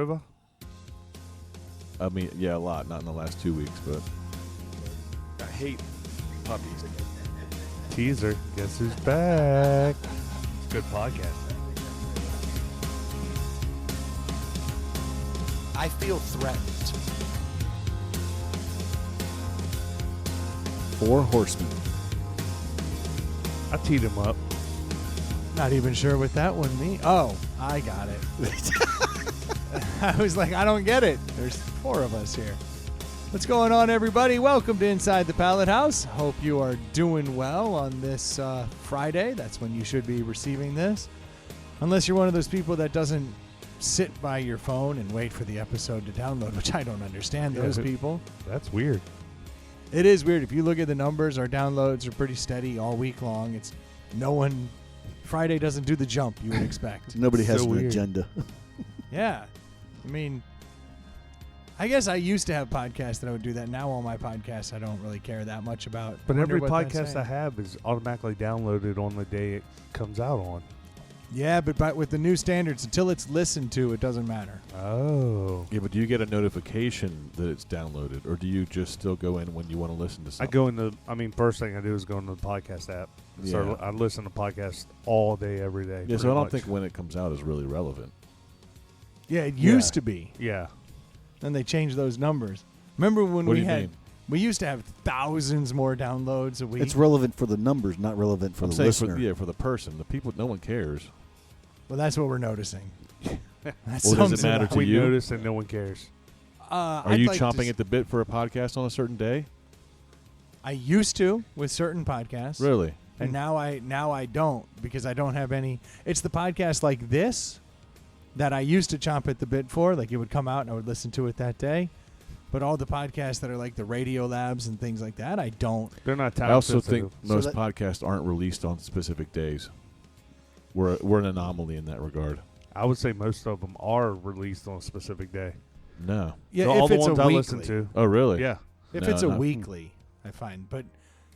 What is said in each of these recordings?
Rover? I mean, yeah, a lot. Not in the last 2 weeks, but I hate puppies. Teaser. Guess who's back? It's a good podcast. I feel threatened. 4 horsemen. I teed him up. Not even sure what that one means. Oh, I got it. I was like, I don't get it. There's 4 of us here. What's going on, everybody? Welcome to Inside the Pallet House. Hope you are doing well on this Friday. That's when you should be receiving this. Unless you're one of those people that doesn't sit by your phone and wait for the episode to download, which I don't understand those people. That's weird. It is weird. If you look at the numbers, our downloads are pretty steady all week long. It's no one... Friday doesn't do the jump you would expect. Nobody has So an weird. agenda. Yeah. I mean, I guess I used to have podcasts that I would do that. Now all my podcasts I don't really care that much about. But Wonder every what that's podcast I saying. have is automatically downloaded on the day it comes out on. Yeah, but with the new standards, until it's listened to, it doesn't matter. Oh. yeah. But do you get a notification that it's downloaded, or do you just still go in when you want to listen to I something? go into, first thing I do is go into the podcast app. So Yeah. I listen to podcasts all day, every day. Yeah, so pretty I don't much. think when it comes out is really relevant. Yeah, it Yeah. used to be. Yeah. Then they changed those numbers. Remember when What we do you had... mean? We used to have thousands more downloads a week. It's relevant for the numbers, not relevant for I'm the saying listener. for the person, the people, no one cares. Well, that's what we're noticing. That Well, does sums it matter up. to We you? notice and no one cares. Are you chomping at the bit for a podcast on a certain day? I used to with certain podcasts. Really? And now I don't, because I don't have any. It's the podcast like this that I used to chomp at the bit for. Like, it would come out and I would listen to it that day. But all the podcasts that are like the Radio Labs and things like that, I don't. They're not time I also sensitive. think most that- podcasts aren't released on specific days. We're an anomaly in that regard. I would say most of them are released on a specific day. No. Yeah, all if the it's ones a I weekly. listen to. Oh, really? Yeah. If No, it's a no. weekly, I find. But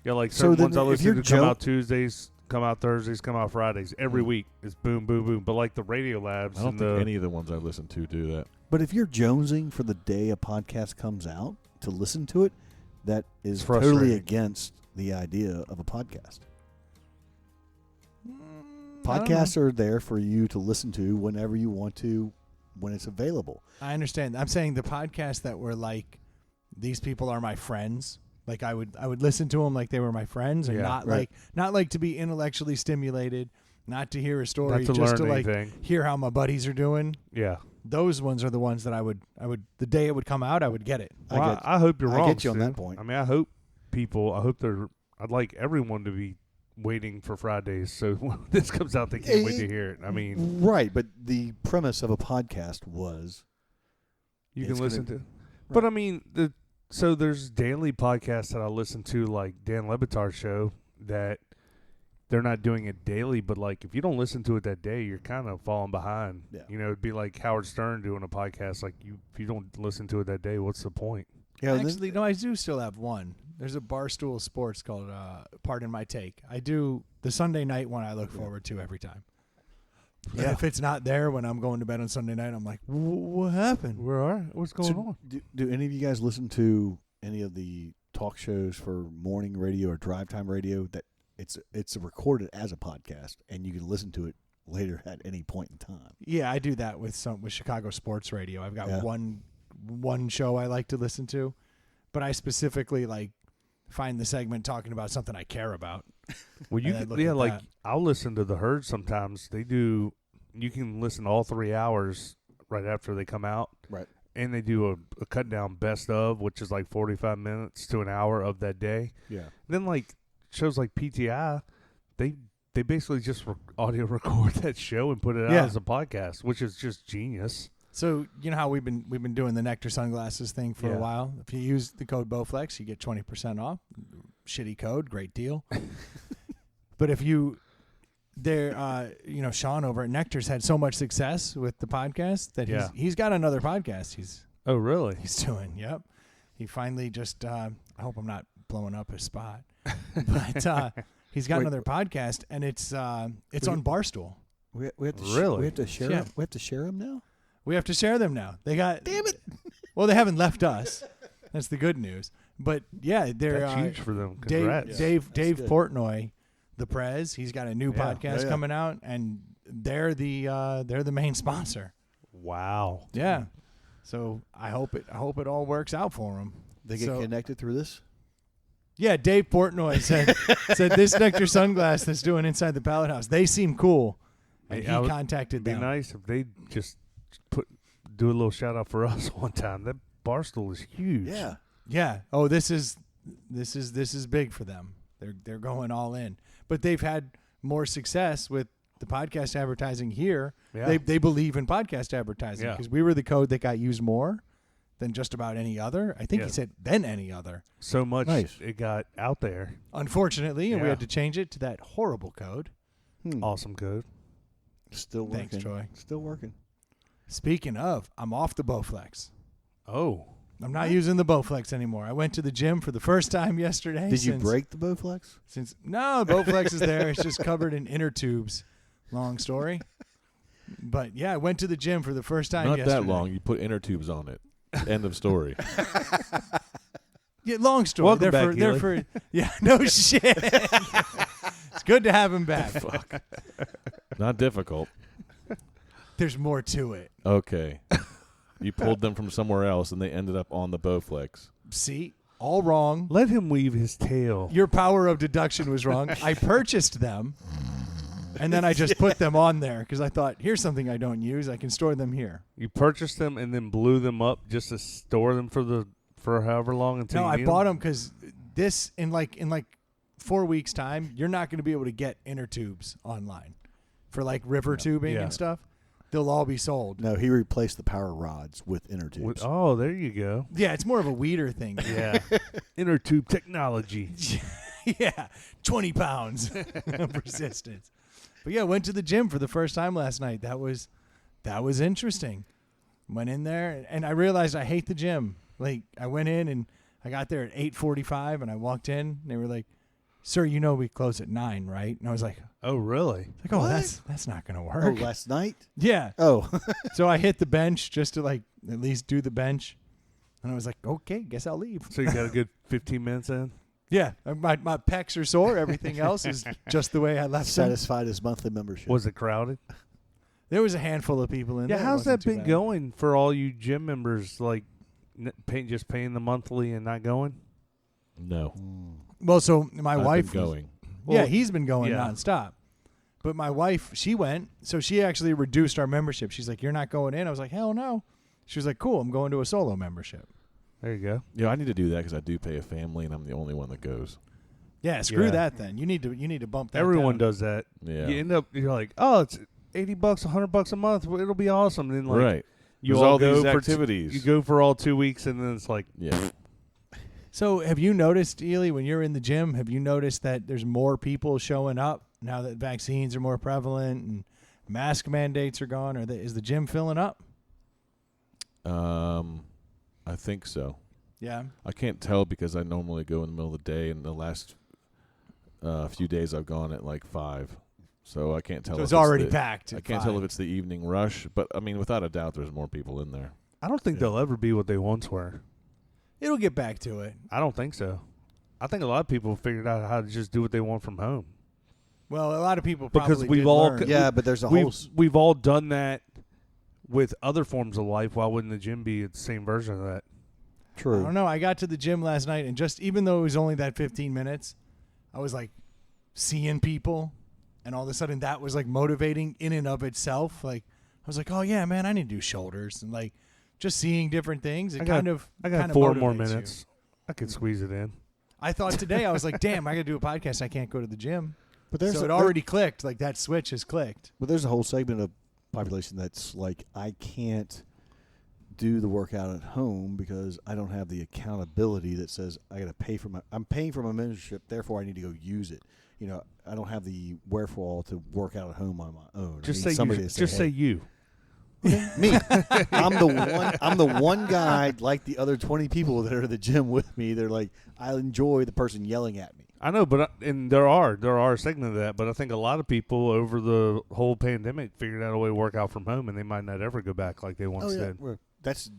Yeah, like So certain then ones I if listen you're to come Joe- out Tuesdays, come out Thursdays, come out Fridays. Every week is boom, boom, boom. But like the Radio Labs I don't and think the any of the ones I listen to do that. But if you're jonesing for the day a podcast comes out to listen to it, that is It's totally frustrating. against the idea of a podcast. I don't Podcasts are there for you to listen to whenever you want to, when it's available. I understand. I'm saying the podcasts that were like, these people are my friends. Like, I would listen to them like they were my friends, and Yeah, not like to be intellectually stimulated, not to hear a story, not to just learn to like anything. hear how my buddies are doing. Yeah. Those ones are the ones that I would the day it would come out, I would get it. I Well, get- I hope you're I wrong. get you on that Stu. point. I mean, I'd like everyone to be waiting for Fridays. So when this comes out, they can't wait to hear it. I mean, Right, but the premise of a podcast was you It's can listen gonna- to. But I mean, so there's daily podcasts that I listen to, like Dan Lebatard's show, that they're not doing it daily. But like, if you don't listen to it that day, you're kind of falling behind. Yeah. You know, it'd be like Howard Stern doing a podcast. Like, if you don't listen to it that day, what's the point? Actually, no, I do still have one. There's a Barstool Sports called Pardon My Take. I do the Sunday night one I look forward to every time. And Yeah. if it's not there when I'm going to bed on Sunday night, I'm like, what happened? Where are? What's going on? Do any of you guys listen to any of the talk shows for morning radio or drive time radio that it's recorded as a podcast and you can listen to it later at any point in time? Yeah, I do that with Chicago Sports Radio. I've got Yeah. one show I like to listen to, but I specifically like find the segment talking about something I care about. Well, you And I can, look yeah, at like that. I'll listen to the Herd sometimes. They do. You can listen to all 3 hours right after they come out, Right. and they do a cut down best of, which is like 45 minutes to an hour of that day. Yeah. Then like shows like PTI, they basically just audio record that show and put it Yeah. out as a podcast, which is just genius. So you know how we've been doing the Nectar sunglasses thing for Yeah. a while. If you use the code BowFlex, you get 20% off. Shitty code, great deal. But if you, Sean over at Nectar's had so much success with the podcast that Yeah. he's got another podcast Oh, really? he's doing. Yep, he finally just. I hope I'm not blowing up his spot, but he's got Wait. another podcast and it's on Barstool. We have to Really? we have to share Yeah. them. We have to share them now. We have to share them now. They got. Damn it. Well, they haven't left us. That's the good news. But yeah, they're That's huge for them. Congrats. Dave good. Portnoy, the Prez. He's got a new Yeah. podcast coming out, and they're the main sponsor. Wow. Yeah. So I hope it all works out for them. They get connected through this? Yeah, Dave Portnoy said this Nectar Sunglass that's doing Inside the Pallet House. They seem cool, and Hey, he contacted It'd be them. nice if they just do a little shout out for us one time. That bar stool is huge. Yeah. Yeah. Oh, this is big for them. They're going all in. But they've had more success with the podcast advertising here. Yeah. They believe in podcast advertising because we were the code that got used more than just about any other. I think he said than any other. So much Nice. it got out there. Unfortunately, and we Yeah. had to change it to that horrible code. Awesome code. Still working. Thanks, Troy. Still working. Speaking of, I'm off the Bowflex. Oh. I'm not using the Bowflex anymore. I went to the gym for the first time yesterday. Did you break the Bowflex? No, the Bowflex is there. It's just covered in inner tubes. Long story. But yeah, I went to the gym for the first time Not yesterday. that long. You put inner tubes on it. End of story. Yeah, long story. Welcome they're back, for yeah, no shit. It's good to have him back. Fuck. Not difficult. There's more to it. Okay. You pulled them from somewhere else, and they ended up on the Bowflex. See, all wrong. Let him weave his tail. Your power of deduction was wrong. I purchased them, and then I just put them on there because I thought, here's something I don't use. I can store them here. You purchased them and then blew them up just to store them for however long until No, you I need bought them? them because this in like 4 weeks time, you're not going to be able to get inner tubes online for like river tubing Yeah. and stuff. They'll all be sold. No, he replaced the power rods with inner tubes. Oh, there you go. Yeah, it's more of a weeder thing. Yeah. Inner tube technology. Yeah, 20 pounds of resistance. But yeah, went to the gym for the first time last night. That was interesting. Went in there and I realized I hate the gym. Like I went in and I got there at 8:45 and I walked in and they were like, "Sir, you know we close at 9, right?" And I was like, Oh, really? "Oh, What? that's not gonna Oh, work." last night? Yeah. Oh. So I hit the bench just to like at least do the bench, and I was like, "Okay, guess I'll leave." So you got a good 15 minutes in? Yeah, my pecs are sore. Everything else is just the way I left them. Satisfied his monthly membership. Was it crowded? There was a handful of people in Yeah, there. It how's wasn't that too been bad. going for all you gym members? Like, just paying the monthly and not going? No. Well, so my I've wife been was- going. Yeah, Well, he's been going yeah. nonstop. But my wife, she went, so she actually reduced our membership. She's like, "You're not going in?" I was like, "Hell no." She was like, "Cool, I'm going to a solo membership." There you go. Yeah, I need to do that because I do pay a family, and I'm the only one that goes. Yeah, screw Yeah. that then. You need to bump that. Everyone down. does that. Yeah. You end up, you're like, oh, it's $80, $100 a month. Well, it'll be awesome. And then, like, Right. you There's all all go these for activities. you go for all 2 weeks, and then it's like, Yeah. So have you noticed, Ely, when you're in the gym, have you noticed that there's more people showing up now that vaccines are more prevalent and mask mandates are gone? Is the gym filling up? I think so. Yeah. I can't tell because I normally go in the middle of the day, and the last few days I've gone at like 5. So I can't tell. So if it's already the- packed. I at can't tell 5. if it's the evening rush, but I mean, without a doubt, there's more people in there. I don't think Yeah. they'll ever be what they once were. It'll get back to it. I don't think so. I think a lot of people figured out how to just do what they want from home. Well, a lot of people Because probably we've did all learn. Yeah, but there's a whole. We've all done that with other forms of life. Why wouldn't the gym be the same version of that? I True. don't know. I got to the gym last night, and just even though it was only that 15 minutes, I was like seeing people, and all of a sudden that was like motivating in and of itself. Like I was like, oh yeah, man, I need to do shoulders, and like just seeing different things. It I got kind of 4 more motivates you. minutes. I could squeeze it in. I thought today I was like, damn, I got to do a podcast. I can't go to the gym. But there's So it already clicked. Like that switch has clicked. But there's a whole segment of population that's like, I can't do the workout at home because I don't have the accountability that says I got to pay for I'm paying for my membership, therefore I need to go use it. You know, I don't have the wherewithal to work out at home on my own. Just I say need somebody you. to Just say hey, you. me. I'm the one guy like the other 20 people that are at the gym with me. They're like, I enjoy the person yelling at me. I know, but and there are a segment of that, but I think a lot of people over the whole pandemic figured out a way to work out from home, and they might not ever go back like they once did. Well, that's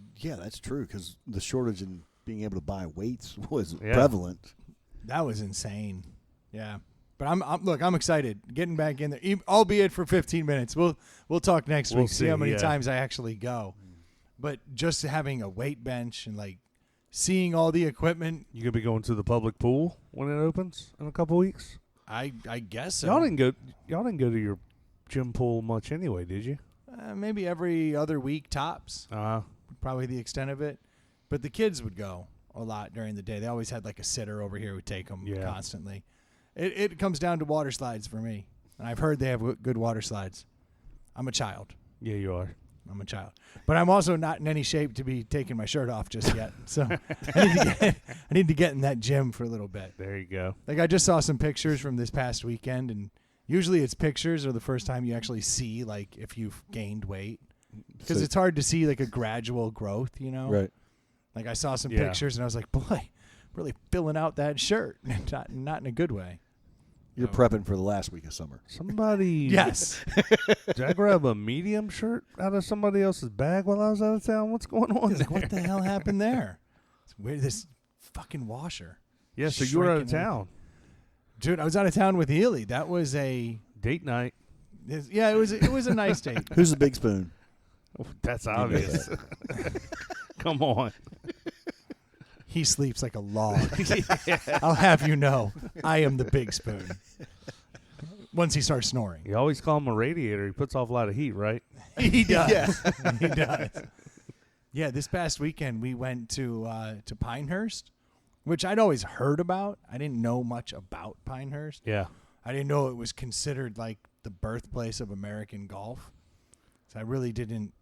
true because the shortage in being able to buy weights was Yeah. prevalent. That was insane. Yeah. But I'm excited getting back in there, albeit for 15 minutes. We'll talk next We'll week. See how see, many yeah. times I actually go. But just having a weight bench and like seeing all the equipment, You gonna be going to the public pool when it opens in a couple weeks? I guess so. Y'all didn't go to your gym pool much anyway, did you? Maybe every other week tops. Uh Probably the extent of it. But the kids would go a lot during the day. They always had like a sitter over here who would take them Yeah. constantly. It comes down to water slides for me. And I've heard they have good water slides. I'm a child. yeah, you are. I'm a child. But I'm also not in any shape to be taking my shirt off just yet. So I need to get in that gym for a little bit. There you go. Like I just saw some pictures from this past weekend, and usually it's pictures are the first time you actually see like if you've gained weight. Because So- it's hard to see like a gradual growth, you know? Right. Like I saw some Yeah. pictures and I was like, boy, really filling out that shirt. not in a good way. You're Oh. prepping for the last week of summer. Somebody. Yes. Did I grab a medium shirt out of somebody else's bag while I was out of town? What's going on Like, there? what the hell happened there? It's weird. This fucking washer. Yeah, so you were out of Shrinking town. Dude, I was out of town with Ely. That was it Date night. was a nice date. Who's the big spoon? That's obvious. Come on. He sleeps like a log. I'll have you know, I am the big spoon. Once he starts snoring. You always call him a radiator. He puts off a lot of heat, right? He does. He does. Yeah, this past weekend we went to Pinehurst, which I'd always heard about. I didn't know much about Pinehurst. Yeah. I didn't know it was considered like the birthplace of American golf. So I didn't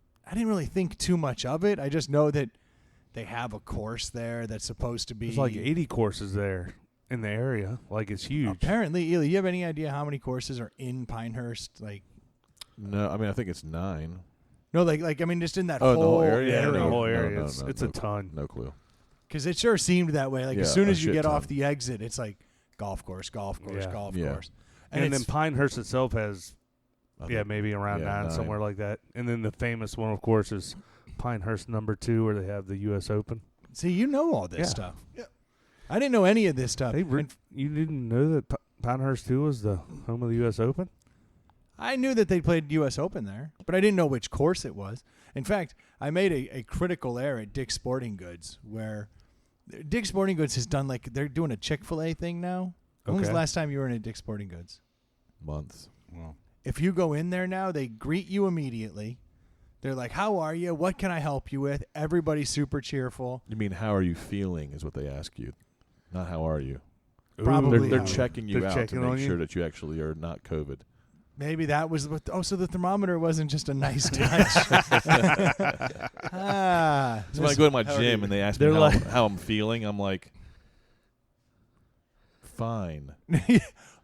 really think too much of it. I just know that they have a course there that's supposed to be There's like 80 courses there in the area. Like, it's huge. Apparently, Ely, you have any idea how many courses are in Pinehurst? Like, No, I mean I think it's 9. no, like I mean, just in that Oh, whole the whole area? Yeah, the No, whole no, area. no, it's no, it's no. a ton. No clue. because it sure seemed that way. Like Yeah, as soon a as you shit get ton. off the exit, it's like golf course, golf course, Yeah. golf Yeah. course, And it's- then Pinehurst itself has, I yeah, think- maybe around yeah, 9, 9. somewhere like that. And then the famous one, of course, is Pinehurst #2, where they have the U.S. Open. see, you know all this Yeah. stuff. Yeah. I didn't know any of this stuff. And You didn't know that Pinehurst 2 was the home of the U.S. Open? I knew that they played U.S. Open there, but I didn't know which course it was. In fact, I made a critical error at Dick's Sporting Goods, where Dick's Sporting Goods has done like they're doing a Chick-fil-A thing now. When was the Okay. last time you were in a Dick's Sporting Goods? Months. If you go in there now, they greet you immediately. They're like, "How are you? What can I help you with?" Everybody's super cheerful. You mean how are you feeling is what they ask you, not how are you. Probably They're how- checking you they're out checking to on make you? sure that you actually are not COVID. Maybe that was what. Oh, so the thermometer wasn't just a nice touch. So when I go to my gym and they ask me They're like- how I'm feeling, I'm like, fine.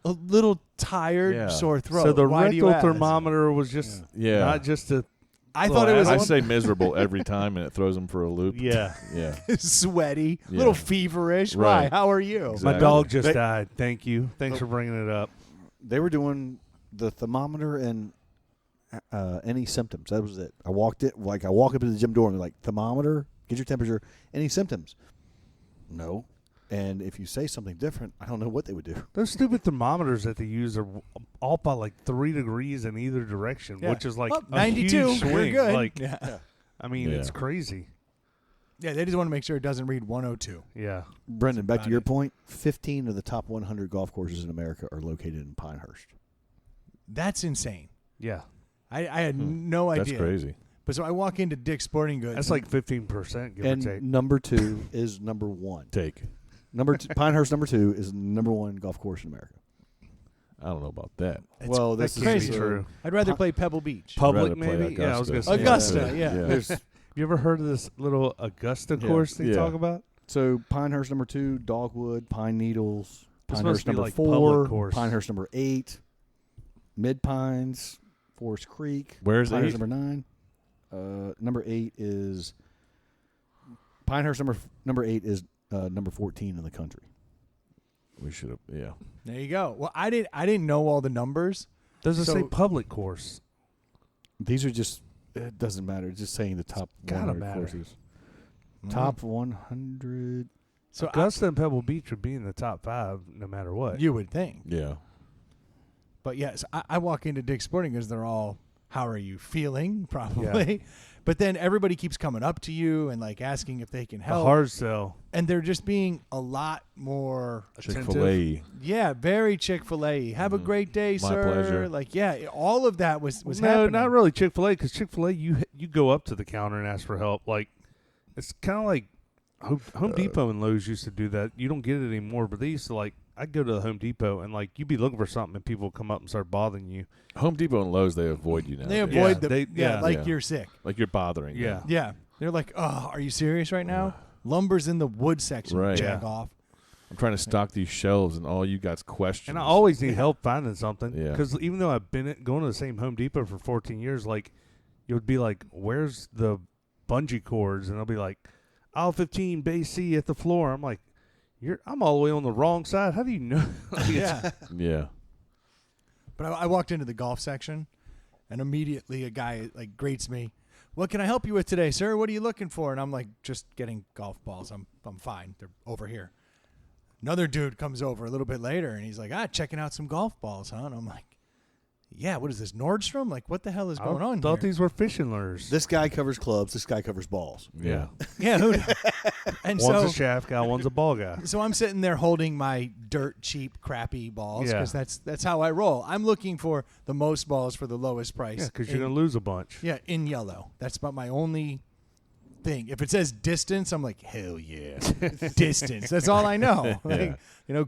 a little tired, Yeah. sore throat. So the Why do you rectal ask? thermometer was just Yeah. not just a I thought it was I a say miserable every time, and it throws them for a loop. yeah. Yeah. sweaty, Yeah. little feverish. Right. Why? How are you? Exactly. My dog just They- died. Thank you. Thanks for bringing it up. They were doing the thermometer and any symptoms. That was it. I walk up to the gym door and they're like, thermometer, get your temperature, any symptoms? No. And if you say something different, I don't know what they would do. Those stupid thermometers that they use are off by like 3 degrees in either direction, Yeah. which is like Oh, a 92. huge swing. You're good. Like, yeah. I mean, Yeah. it's crazy. Yeah, they just want to make sure it doesn't read 102. Yeah. Brendan, back about to your it. point, 15 of the top 100 golf courses in America are located in Pinehurst. That's insane. Yeah. I had no idea. That's crazy. But so I walk into Dick's Sporting Goods. That's like 15%, give or take. And number 2 is number 1. Take. Pinehurst number 2 is number 1 golf course in America. I don't know about that. It's- well, that's this is crazy. true. I'd rather play Pebble Beach. Public, rather play maybe? Yeah, I was going to say. Augusta, yeah. There's, you ever heard of this little Augusta course they Yeah. talk about? So Pinehurst number 2, Dogwood, Pine Needles, This must Pinehurst be number like 4, public course. Pinehurst number 8, Mid Pines, Forest Creek. Where's Pinehurst 8? number 9. Number 8 is Pinehurst number 8 is number 14 in the country. We should have. Yeah. There you go. Well, I didn't know all the numbers. Does it So- say public course? These are just. It doesn't matter. It's just saying the top gotta 100 matter. courses. Top 100. So Augusta and Pebble Beach would be in the top 5 no matter what. you would think. Yeah. But yes, I walk into Dick's Sporting Goods. They're all, how are you feeling? Probably. But then everybody keeps coming up to you and like asking if they can The help. hard sell. And they're just being a lot more, Chick-fil-A. yeah, very Chick-fil-A. Have a great day, My sir. pleasure. Like, yeah, all of that was No, happening. not really Chick-fil-A, because Chick-fil-A, you go up to the counter and ask for help. Like, it's kind of like Home Depot and Lowe's used to do that. You don't get it anymore, but they used to, like, I'd go to the Home Depot and, like, you'd be looking for something and people would come up and start bothering you. Home Depot and Lowe's, they avoid you now. They avoid Yeah, like Yeah. you're sick. Like you're bothering Yeah. them. Yeah. They're like, oh, are you serious right now? Lumber's in the wood section. Right. Jack Yeah. off. I'm trying to stock these shelves, and all you got's questions. And I always need help finding something. Yeah. Because even though I've been going to the same Home Depot for 14 years, like, you would be like, where's the bungee cords? And they'll be like, aisle 15, base C at the floor. I'm like, I'm all the way on the wrong side. How do you know? Like, Yeah. Yeah. But I walked into the golf section, and immediately a guy like greets me. What can I help you with today, sir? What are you looking for? And I'm like, just getting golf balls. I'm fine. They're over here. Another dude comes over a little bit later, and he's like, checking out some golf balls, huh? And I'm like, yeah, what is this, Nordstrom? Like, what the hell is going on I thought here? these were fishing lures. This guy covers clubs. This guy covers balls. Yeah. Yeah, who knows? And One's so, a shaft guy, one's a ball guy. so I'm sitting there holding my dirt cheap, crappy balls Yeah. because that's how I roll. I'm looking for the most balls for the lowest price. Yeah, because you're in- going to lose a bunch. Yeah, in yellow. That's about my only thing. If it says distance, I'm like, hell yeah. Distance. That's all I know. Like,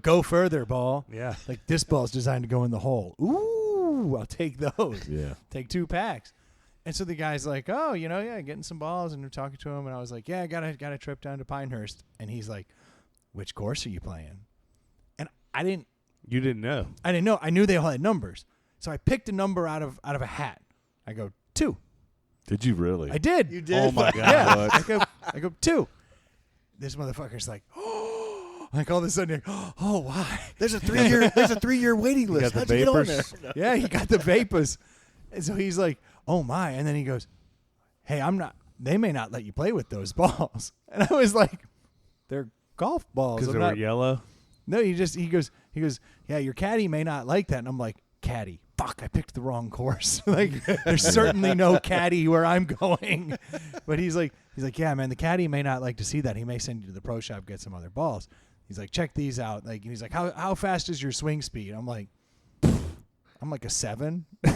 go further, ball. Yeah. Like, this ball's designed to go in the hole. Ooh, I'll take those. Yeah. Take 2 packs. And so the guy's like, oh, getting some balls. And we're talking to him. And I was like, yeah, I got a trip down to Pinehurst. And he's like, which course are you playing? And You didn't know. I didn't know. I knew they all had numbers. So I picked a number out of a hat. I go, 2. Did you really? I did. You did? Oh, my God. Yeah. I go 2. This motherfucker's like, like all of a sudden, oh, why? There's a 3-year waiting You list. got How'd the you get on there? vapors. Yeah, he got the vapors. And so he's like, oh my. And then he goes, hey, they may not let you play with those balls. And I was like, they're golf balls. Because I'm they were not, yellow. no, he goes, yeah, your caddy may not like that. And I'm like, caddy. Fuck, I picked the wrong course. Like, there's certainly no caddy where I'm going. But he's like, yeah, man, the caddy may not like to see that. He may send you to the pro shop, get some other balls. He's like, check these out. Like, and he's like, how fast is your swing speed? I'm like a 7. Like,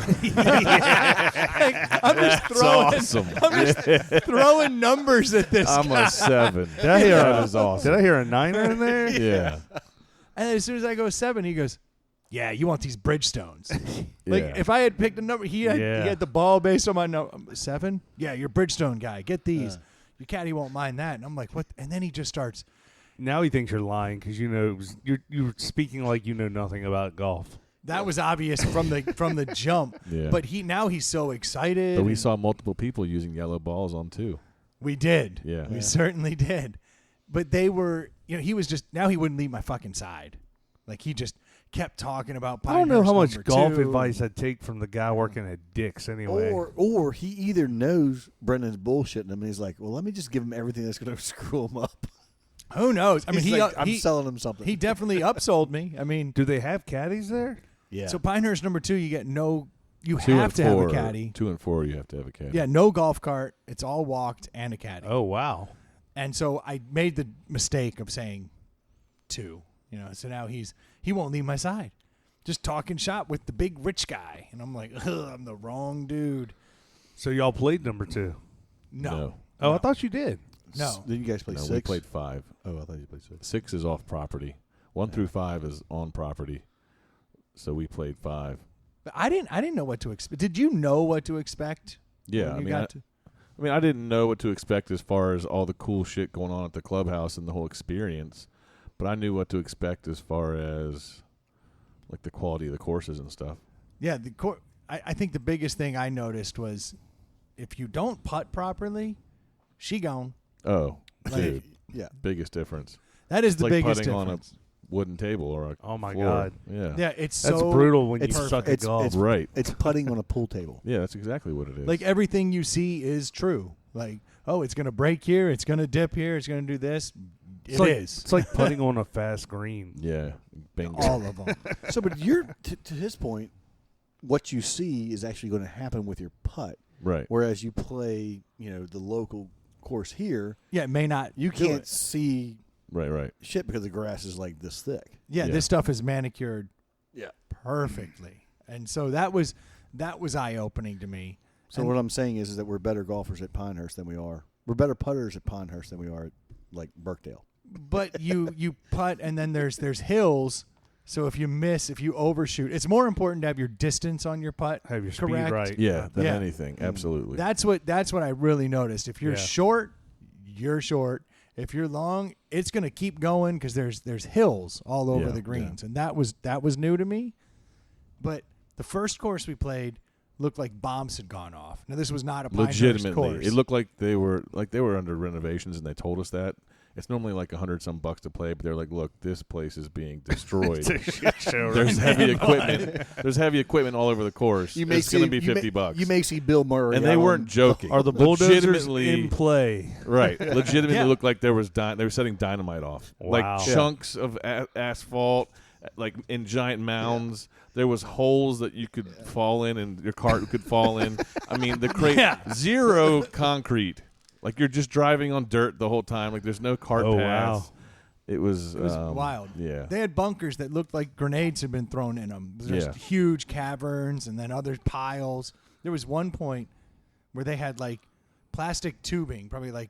I'm just throwing, awesome. I'm just throwing numbers at this I'm guy. a 7. Did I hear That is awesome. Did I hear a 9er in there? Yeah. And as soon as I go 7, he goes, yeah, you want these Bridgestones. Like, Yeah. if I had picked a number, he Yeah. had the ball based on my number. 7? Yeah, you're Bridgestone guy. Get these. Your caddy won't mind that. And I'm like, what? And then he just starts, Now he thinks you're lying because you're speaking like you know nothing about golf. that was obvious from the jump. Yeah. But he's so excited. But we and saw multiple people using yellow balls on too. We did. Yeah. We certainly did. But they were, he was just, now he wouldn't leave my fucking side. Like, he just kept talking about I don't know how much Pinehurst golf number 2. advice I'd take from the guy working at Dick's anyway. Or he either knows Brendan's bullshitting him and he's like, well, let me just give him everything that's going to screw him up. Who knows? I mean, He's like, I'm he selling him something. he definitely upsold me. I mean, Do they have caddies there? yeah. so Pinehurst number 2, you get no, you 2 have and to 4, have a caddy. 2 and 4, you have to have a caddy. Yeah, no golf cart. It's all walked and a caddy. Oh, wow. And so I made the mistake of saying 2. So now he won't leave my side. Just talking shop with the big rich guy. And I'm like, ugh, I'm the wrong dude. So y'all played number 2? No. Oh, I thought you did. No. Then you guys play No, 6? we played 5. Oh, I thought you played 6. 6 is off property. 1 through 5 is on property. So we played 5. But I didn't know what to expect. Did you know what to expect? Yeah, when you I got to- mean, I didn't know what to expect as far as all the cool shit going on at the clubhouse and the whole experience, but I knew what to expect as far as like the quality of the courses and stuff. Yeah, I think the biggest thing I noticed was if you don't putt properly, she gone. Oh, Like, dude, Yeah. biggest difference. That is It's the like biggest putting on difference. wooden table or a Oh my floor. God. Yeah. Yeah, it's That's so brutal when you it's suck at it's, golf. it's Right. It's putting on a pool table. Yeah, that's exactly what it is. like everything you see is true. Like, oh, it's gonna break here, it's gonna dip here, it's gonna do this. It's It like, is. It's like putting on a fast green. yeah, bingo. all of them. So, but you're to his point, what you see is actually going to happen with your putt. Right. Whereas you play, the local course here, Yeah, it may not. you do can't it. Right. see shit because the grass is like this thick. Yeah, Yeah. this stuff is manicured. Yeah. Perfectly, and so that was eye opening to me. So And- what I'm saying is that we're better golfers at Pinehurst than we are. We're better putters at Pinehurst than we are at like Birkdale. But you putt, and then there's hills. So if you miss, if you overshoot, it's more important to have your distance on your putt. Have your speed Correct. right. Yeah, than Yeah. anything. Absolutely. That's what I really noticed. If you're Yeah. short, you're short. If you're long, it's going to keep going because there's hills all over Yeah, the greens, and that was new to me. But the first course we played looked like bombs had gone off. Now this was not a Pinehurst Legitimately, course. it looked like they were under renovations, and they told us that. It's normally like $100-some to play, but they're like, "Look, this place is being destroyed. It's a shit show. There's right heavy equipment. There's heavy equipment all over the course. It's going to be $50." You may see Bill Murray, and they out weren't on- joking. Are the bulldozers Legitimately- in play? Right. Legitimately Yeah. looked like they were setting dynamite off. Wow. Like Yeah. chunks of asphalt, like in giant mounds. There was holes that you could fall in and your cart could fall in. I mean, the Yeah. zero concrete. Like you're just driving on dirt the whole time. Like there's no cart Oh, paths. wow. It was wild. Yeah. They had bunkers that looked like grenades had been thrown in them. There's Yeah. huge caverns and then other piles. There was one point where they had like plastic tubing, probably like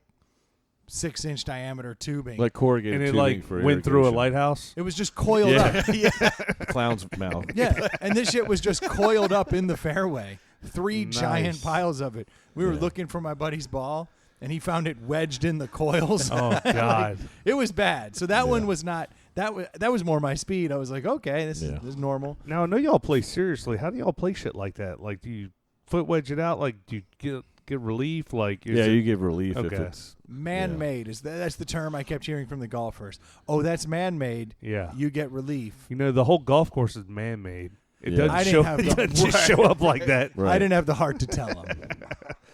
6-inch diameter tubing. Like corrugated And it tubing like for went through a irrigation. lighthouse. it was just coiled Yeah. up. Yeah. Clown's mouth. Yeah. And this shit was just coiled up in the fairway. 3 giant Nice. piles of it. We were Yeah. looking for my buddy's ball, and he found it wedged in the coils. Oh God. It was bad. So that Yeah. one was not that was more my speed. I was like, okay, this Yeah. is normal. Now I know y'all play seriously. How do y'all play shit like that? Like, do you foot wedge it out? Like, do you get relief? Like, is Yeah, it- you give relief if Okay. it's Man-made that's the term I kept hearing from the golfers. Oh, that's man-made. yeah. You get relief. You know, the whole golf course is man-made. It Yeah. I doesn't didn't show. have It the- doesn't just show up like that. Right. I didn't have the heart to tell them.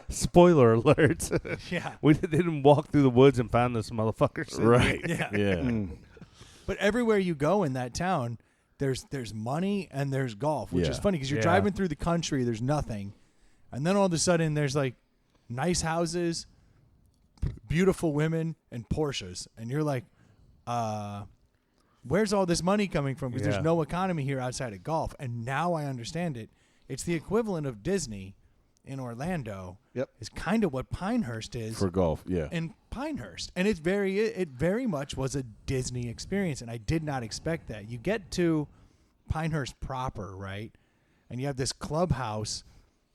Spoiler alert. Yeah. We didn't walk through the woods and find this motherfucker. sitting Right. Yeah. Yeah. Mm. But everywhere you go in that town, there's money and there's golf, which is Yeah. funny because you're Yeah. driving through the country, there's nothing, and then all of a sudden there's like nice houses, beautiful women, and Porsches, and you're like, where's all this money coming from? Because Yeah. there's no economy here outside of golf. And now I understand it. It's the equivalent of Disney in Orlando. Yep. Is kind of what Pinehurst is For golf, yeah. in Pinehurst, and it very much was a Disney experience, and I did not expect that. You get to Pinehurst proper, right, and you have this clubhouse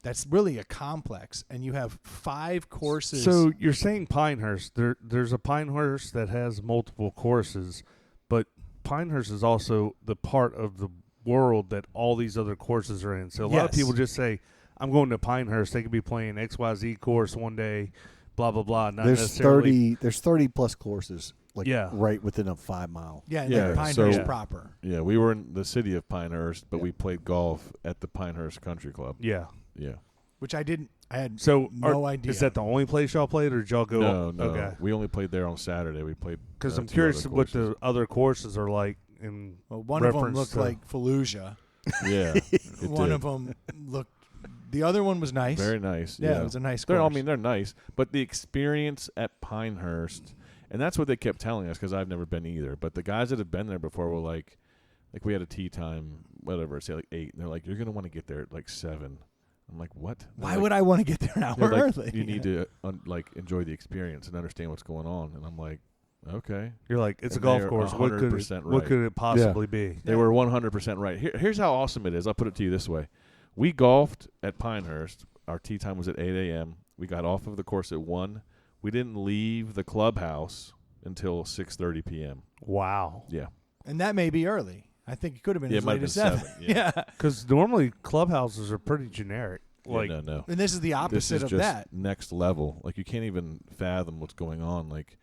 that's really a complex, and you have 5 courses. So you're saying Pinehurst? There's a Pinehurst that has multiple courses, but Pinehurst is also the part of the world that all these other courses are in. So a lot of Yes. people just say, "I'm going to Pinehurst." They could be playing XYZ course one day, blah blah blah. Not There's necessarily. 30 plus courses, like Yeah. right within a 5 mile. yeah, and Yeah, then Pinehurst so- proper. Yeah, we were in the city of Pinehurst, but Yeah. we played golf at the Pinehurst Country Club. Yeah. Yeah. Which I didn't. I had So no idea. Is that the only place y'all played, or did y'all go? No. Okay. We only played there on Saturday. We played Because I'm 2 curious other what courses. the other courses are like. In well, one of them reference looked to- like Fallujah. Yeah. It One did. of them looked. The other one was nice. Very nice. yeah, it was a nice They're, course. I mean, they're nice, but the experience at Pinehurst, and that's what they kept telling us because I've never been either. But the guys that have been there before were like we had a tee time, whatever, say like 8, and they're like, "You're gonna want to get there at like 7." I'm like, "What? Why would I want to get there an hour early? You need to enjoy the experience and understand what's going on." And I'm like, "Okay." You're like, it's a And golf they're course. What could 100% what right. could it possibly be? They were 100% right. Here's how awesome it is. I'll put it to you this way. We golfed at Pinehurst. Our tee time was at 8 a.m. We got off of the course at 1. We didn't leave the clubhouse until 6:30 p.m. Wow. Yeah. And that may be early. I think it could have been Yeah, as it might late have as been 7. 7, yeah. Yeah. Because normally clubhouses are pretty generic. Like, yeah, no. And this is the This opposite is of just that. next level. Like, you can't even fathom what's going on. Like,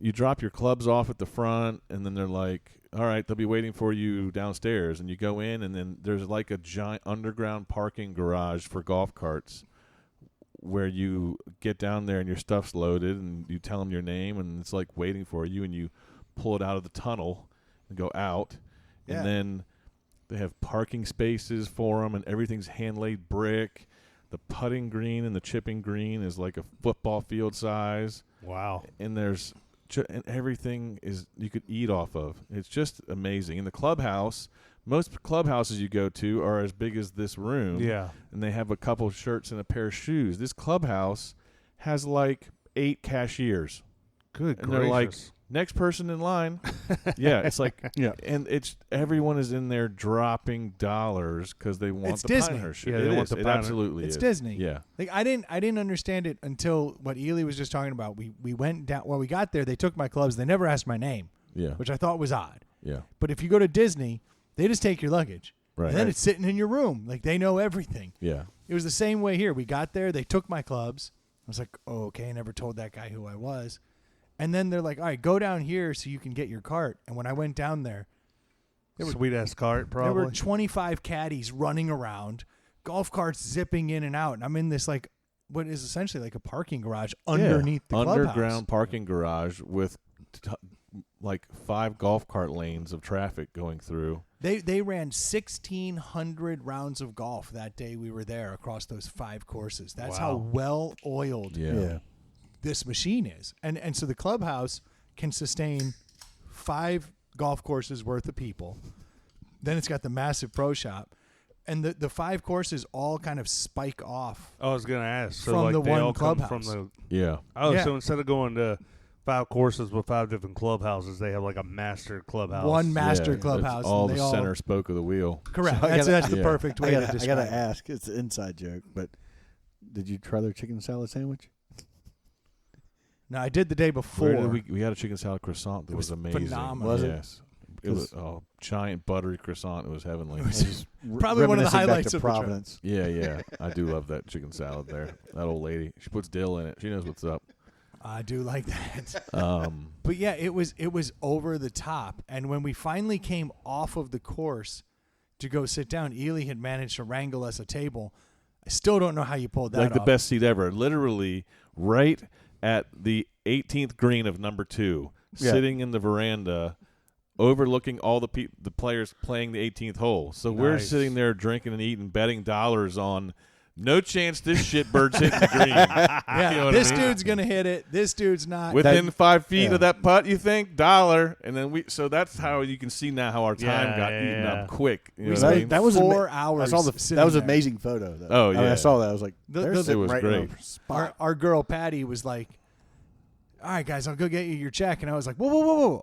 you drop your clubs off at the front, and then they're like, all right, they'll be waiting for you downstairs. And you go in, and then there's like a giant underground parking garage for golf carts where you get down there and your stuff's loaded, and you tell them your name, and it's like waiting for you, and you pull it out of the tunnel and go out. Yeah. And then they have parking spaces for them, and everything's hand-laid brick. The putting green and the chipping green is like a football field size. Wow. And there's and everything is you could eat off of. It's just amazing. In the clubhouse, most clubhouses you go to are as big as this room. Yeah. And they have a couple shirts and a pair of shoes. This clubhouse has like 8 cashiers. Good And gracious. they're like, next person in line. Yeah, it's like, Yeah. and it's everyone is in there dropping dollars because they want It's the Disney. Pinehurst shit. Yeah, they It want is. the It Pinehurst. absolutely It's is. Disney. Yeah. Like I didn't understand it until what Ely was just talking about. We went down. Well, we got there. They took my clubs. They never asked my name, Yeah. which I thought was odd. Yeah. But if you go to Disney, they just take your luggage, Right. and then it's sitting in your room. Like they know everything. Yeah. It was the same way here. We got there. They took my clubs. I was like, oh, okay. I never told that guy who I was. And then they're like, all right, go down here so you can get your cart. And when I went down there, Sweet ass cart, there were probably. 25 caddies running around, golf carts zipping in and out. And I'm in this, like, what is essentially like a parking garage underneath the clubhouse. Underground parking garage with like 5 golf cart lanes of traffic going through. They ran 1,600 rounds of golf that day we were there across those 5 courses. That's how Wow. well oiled Yeah. this machine is. And so the clubhouse can sustain 5 golf courses worth of people. Then it's got the massive pro shop. And the 5 courses all kind of spike off. I was gonna ask. So From like the they one all come from clubhouse. the. Yeah. Oh, Yeah. so instead of going to 5 courses with 5 different clubhouses, they have like a master clubhouse. One master Yeah, clubhouse. It's all and the they center spoke of the wheel. Correct. So I that's gotta- the Yeah. perfect way to I describe gotta it. ask. It's an inside joke, but did you try their chicken salad sandwich? No, I did the day before. Where did we had a chicken salad croissant that It was was amazing. phenomenal. Was it? Yes. It was a giant buttery croissant. It was heavenly. It was Just probably one of the reminiscing back highlights to of the trip. Providence. Yeah. I do love that chicken salad there. That old lady. She puts dill in it. She knows what's up. I do like that. Um, But yeah, it was over the top. And when we finally came off of the course to go sit down, Ely had managed to wrangle us a table. I still don't know how you pulled that like the off. best seat ever. Literally right at the 18th green of number 2, Yeah. sitting in the veranda, overlooking all the players playing the 18th hole. So we're Nice. sitting there drinking and eating, betting dollars on no chance this shitbird's hitting the green. Yeah, You know what this I mean? dude's going to hit it. This dude's not. Within 5 feet yeah. of that putt, you think $1, and then so that's how you can see now how our time Yeah, got yeah, eaten yeah. up quick. You know We what I spent mean? That was 4 I hours saw the sitting that was an there. amazing photo. Though. Oh, I mean, yeah. I saw that. I was like, The- they're the- sitting It was right great. in a spot. Our girl Patty was like, all right, guys, I'll go get you your check. And I was like, whoa.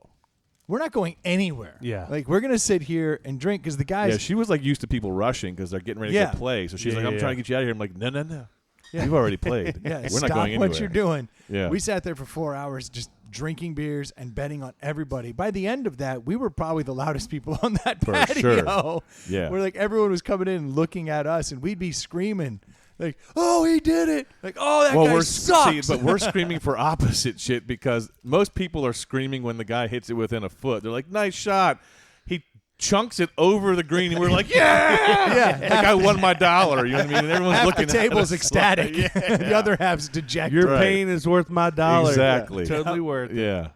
We're not going anywhere. Yeah. Like, we're going to sit here and drink because the guys. Yeah, she was like used to people rushing because they're getting ready Yeah. to go play. So she's Yeah, like, I'm yeah, trying yeah. to get you out of here. I'm like, no. Yeah. You've already played. yeah, We're stop not going anywhere. what you're doing. Yeah. We sat there for 4 hours just drinking beers and betting on everybody. By the end of that, we were probably the loudest people on that For patio. sure. Yeah. Where like everyone was coming in and looking at us, and we'd be screaming like, "Oh, he did it!" Like, "Oh, that guy sucks." but we're screaming for opposite shit because most people are screaming when the guy hits it within a foot. They're like, "Nice shot." He chunks it over the green, and we're like, "Yeah, Yeah. Like I won my $1." You know what I mean? And everyone's half looking the table's at us ecstatic, like, the other half's dejected. Your Right. pain is worth my $1. Exactly. Totally worth it. Yeah.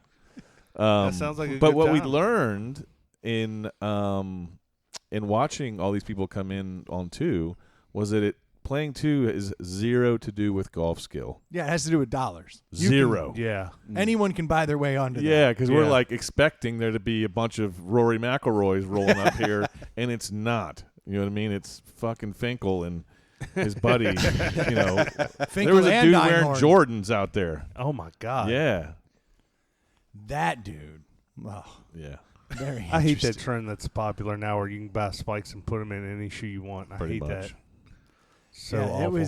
That sounds like a But good what we time. learned in watching all these people come in on 2 was that playing 2 is 0 to do with golf skill. Yeah, it has to do with dollars. You 0. Yeah. Anyone can buy their way onto that. Yeah, because we're Yeah. like expecting there to be a bunch of Rory McIlroys rolling up here, and it's not. You know what I mean? It's fucking Finkel and his buddy. You know, Finkel there was a and dude wearing Einhorn. Jordans out there. Oh my God. Yeah, That dude. Oh, yeah, very I hate that interesting. trend that's popular now, where you can buy spikes and put them in any shoe you want. I pretty hate much. that. So Yeah, awful.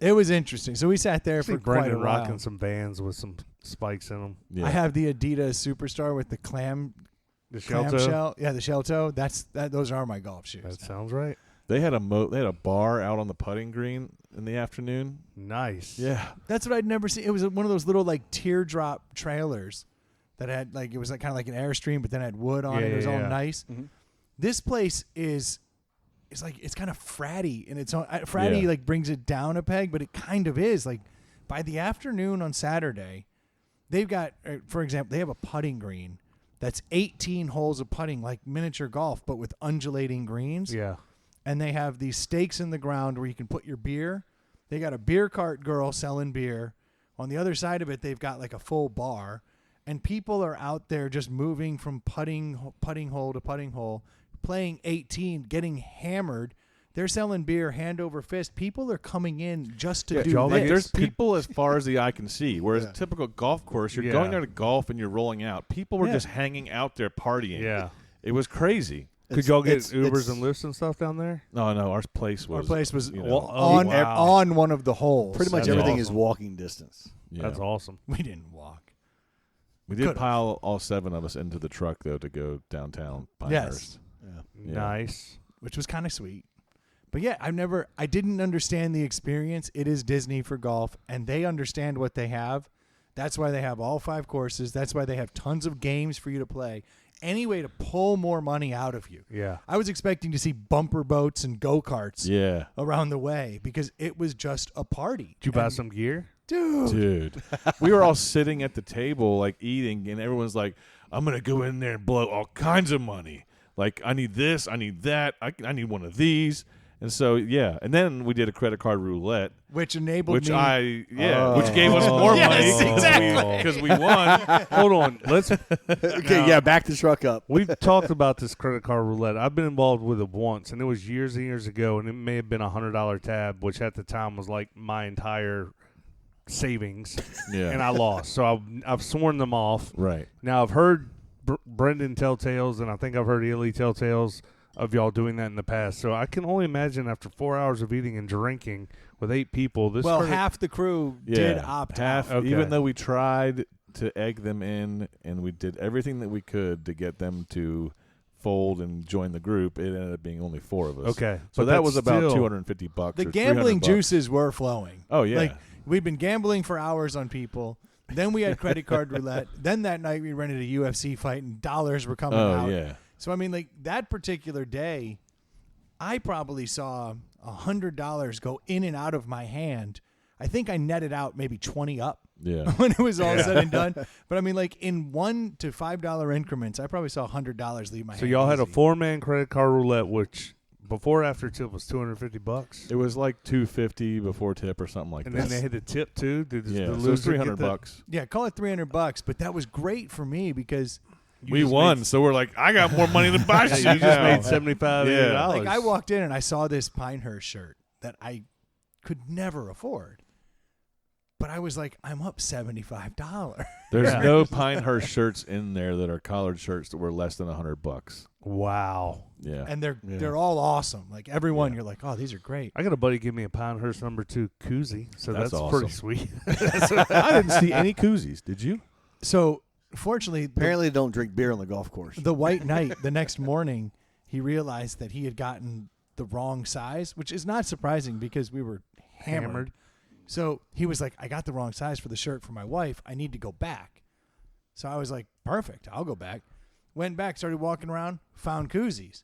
it was interesting. So we sat there I see for quite a Brendan while. rocking some Vans with some spikes in them. yeah. I have the Adidas Superstar with the The shell toe? clamshell. Yeah, the shell toe. Those are my golf shoes. That sounds right. They had a bar out on the putting green in the afternoon. Nice. Yeah. That's what I'd never seen. It was one of those little like teardrop trailers that had like it was like kind of like an Airstream, but then had wood on it. It was all nice. Mm-hmm. This place is like it's kind of fratty, and it's fratty like brings it down a peg, but it kind of is like by the afternoon on Saturday, they've got for example they have a putting green that's 18 holes of putting like miniature golf, but with undulating greens. Yeah. And they have these stakes in the ground where you can put your beer. They got a beer cart girl selling beer. On the other side of it, they've got like a full bar. And people are out there just moving from putting hole to putting hole, playing 18, getting hammered. They're selling beer hand over fist. People are coming in just to do this. There's people as far as the eye can see. Whereas a typical golf course, you're going there to golf and you're rolling out. People were just hanging out there partying. Yeah. It was crazy. Could y'all get Ubers and Lyfts and stuff down there? No, our place was on one of the holes. Pretty much That's everything awesome. is walking distance. Yeah. That's awesome. We didn't walk. We did pile all 7 of us into the truck though to go downtown Pinehurst. Yeah. Nice. Which was kind of sweet. But yeah, I didn't understand the experience. It is Disney for golf, and they understand what they have. That's why they have all 5 courses. That's why they have tons of games for you to play. Any way to pull more money out of you. Yeah. I was expecting to see bumper boats and go-karts Yeah. around the way because it was just a party. Did you buy some gear? Dude. We were all sitting at the table like eating, and everyone's like, I'm going to go in there and blow all kinds of money. Like, I need this, I need that, I need one of these. And so, yeah. And then we did a credit card roulette. Which enabled Which me. which gave us more Yes, money. exactly. Because we won. Hold on. Let's. Okay, yeah, back the truck up. We've talked about this credit card roulette. I've been involved with it once, and it was years and years ago, and it may have been a $100 tab, which at the time was like my entire savings, Yeah. and I lost. So I've sworn them off. Right. Now I've heard Brendan tell tales, and I think I've heard Ely tell tales of y'all doing that in the past. So I can only imagine after 4 hours of eating and drinking with 8 people. Half the crew did opt out. Okay. Even though we tried to egg them in and we did everything that we could to get them to fold and join the group, it ended up being only 4 of us. Okay. So But that that's was about still- $250. The or gambling $300. juices were flowing. Oh, yeah. Like, we've been gambling for hours on people. Then we had credit card roulette. Then that night we rented a UFC fight and dollars were coming out. Oh, yeah. So, I mean, like, that particular day, I probably saw $100 go in and out of my hand. I think I netted out maybe 20 up Yeah. when it was all said and done. But I mean, like in $1 to $5 increments, I probably saw $100 leave my hand. So y'all had a easy. 4-man credit card roulette, which before or after tip was $250. It was like $250 before tip or something like And that. then they had the tip too. Did yeah, the so it was loser get $300. Yeah, call it $300, but that was great for me because We just won, made- so we're like, I got more money to buy Yeah, shit. you just now. made $75 Yeah. like I walked in and I saw this Pinehurst shirt that I could never afford. But I was like, I'm up $75. There's Yeah. no Pinehurst shirts in there that are collared shirts that were less than $100. Wow. Yeah. And they're all awesome. Like everyone, you're like, oh, these are great. I got a buddy give me a Pinehurst #2 koozie, so That's that's awesome. pretty sweet. I didn't see any koozies. Did you? So fortunately, Apparently, they don't drink beer on the golf course. the white knight, the next morning, he realized that he had gotten the wrong size, which is not surprising because we were hammered. So he was like, I got the wrong size for the shirt for my wife. I need to go back. So I was like, perfect. I'll go back. Went back, started walking around, found koozies.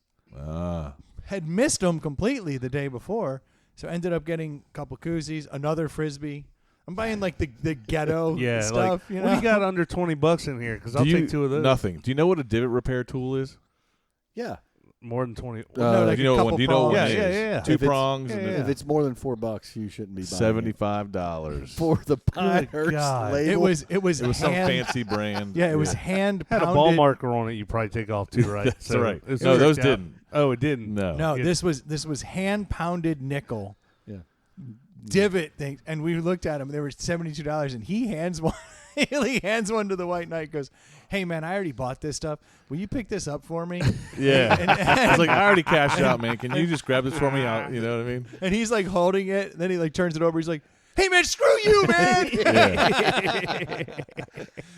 Had missed them completely the day before. So ended up getting a couple koozies, another Frisbee. I'm buying like the ghetto Yeah, stuff. like you what do know? you got under $20 in here? Because I'll take 2 of those. Nothing. Do you know what a divot repair tool is? Yeah. More than 20. No, like do you know a what couple one? Do you know what prongs. one Yeah, is? yeah, yeah. 2 If it's- prongs. yeah, and yeah. then If it's more than $4, you shouldn't be buying it. $75 For the Pinehurst God. label. It was It was some hand, fancy brand. Yeah, it was hand Had a pounded. ball marker on it. You probably take off too, right? That's right. it's No, those tricked out. didn't. Oh, it didn't. No. No, Yeah. this was hand pounded nickel Yeah. divot thing, and we looked at them. They were $72, and he hands one. He hands one to the white knight. Goes, "Hey man, I already bought this stuff. Will you pick this up for me?" Yeah. And, I was like, I already cashed out, man. Can you just grab this for me out? You know what I mean? and he's like holding it. Then he like turns it over. He's like, "Hey man, screw you, man."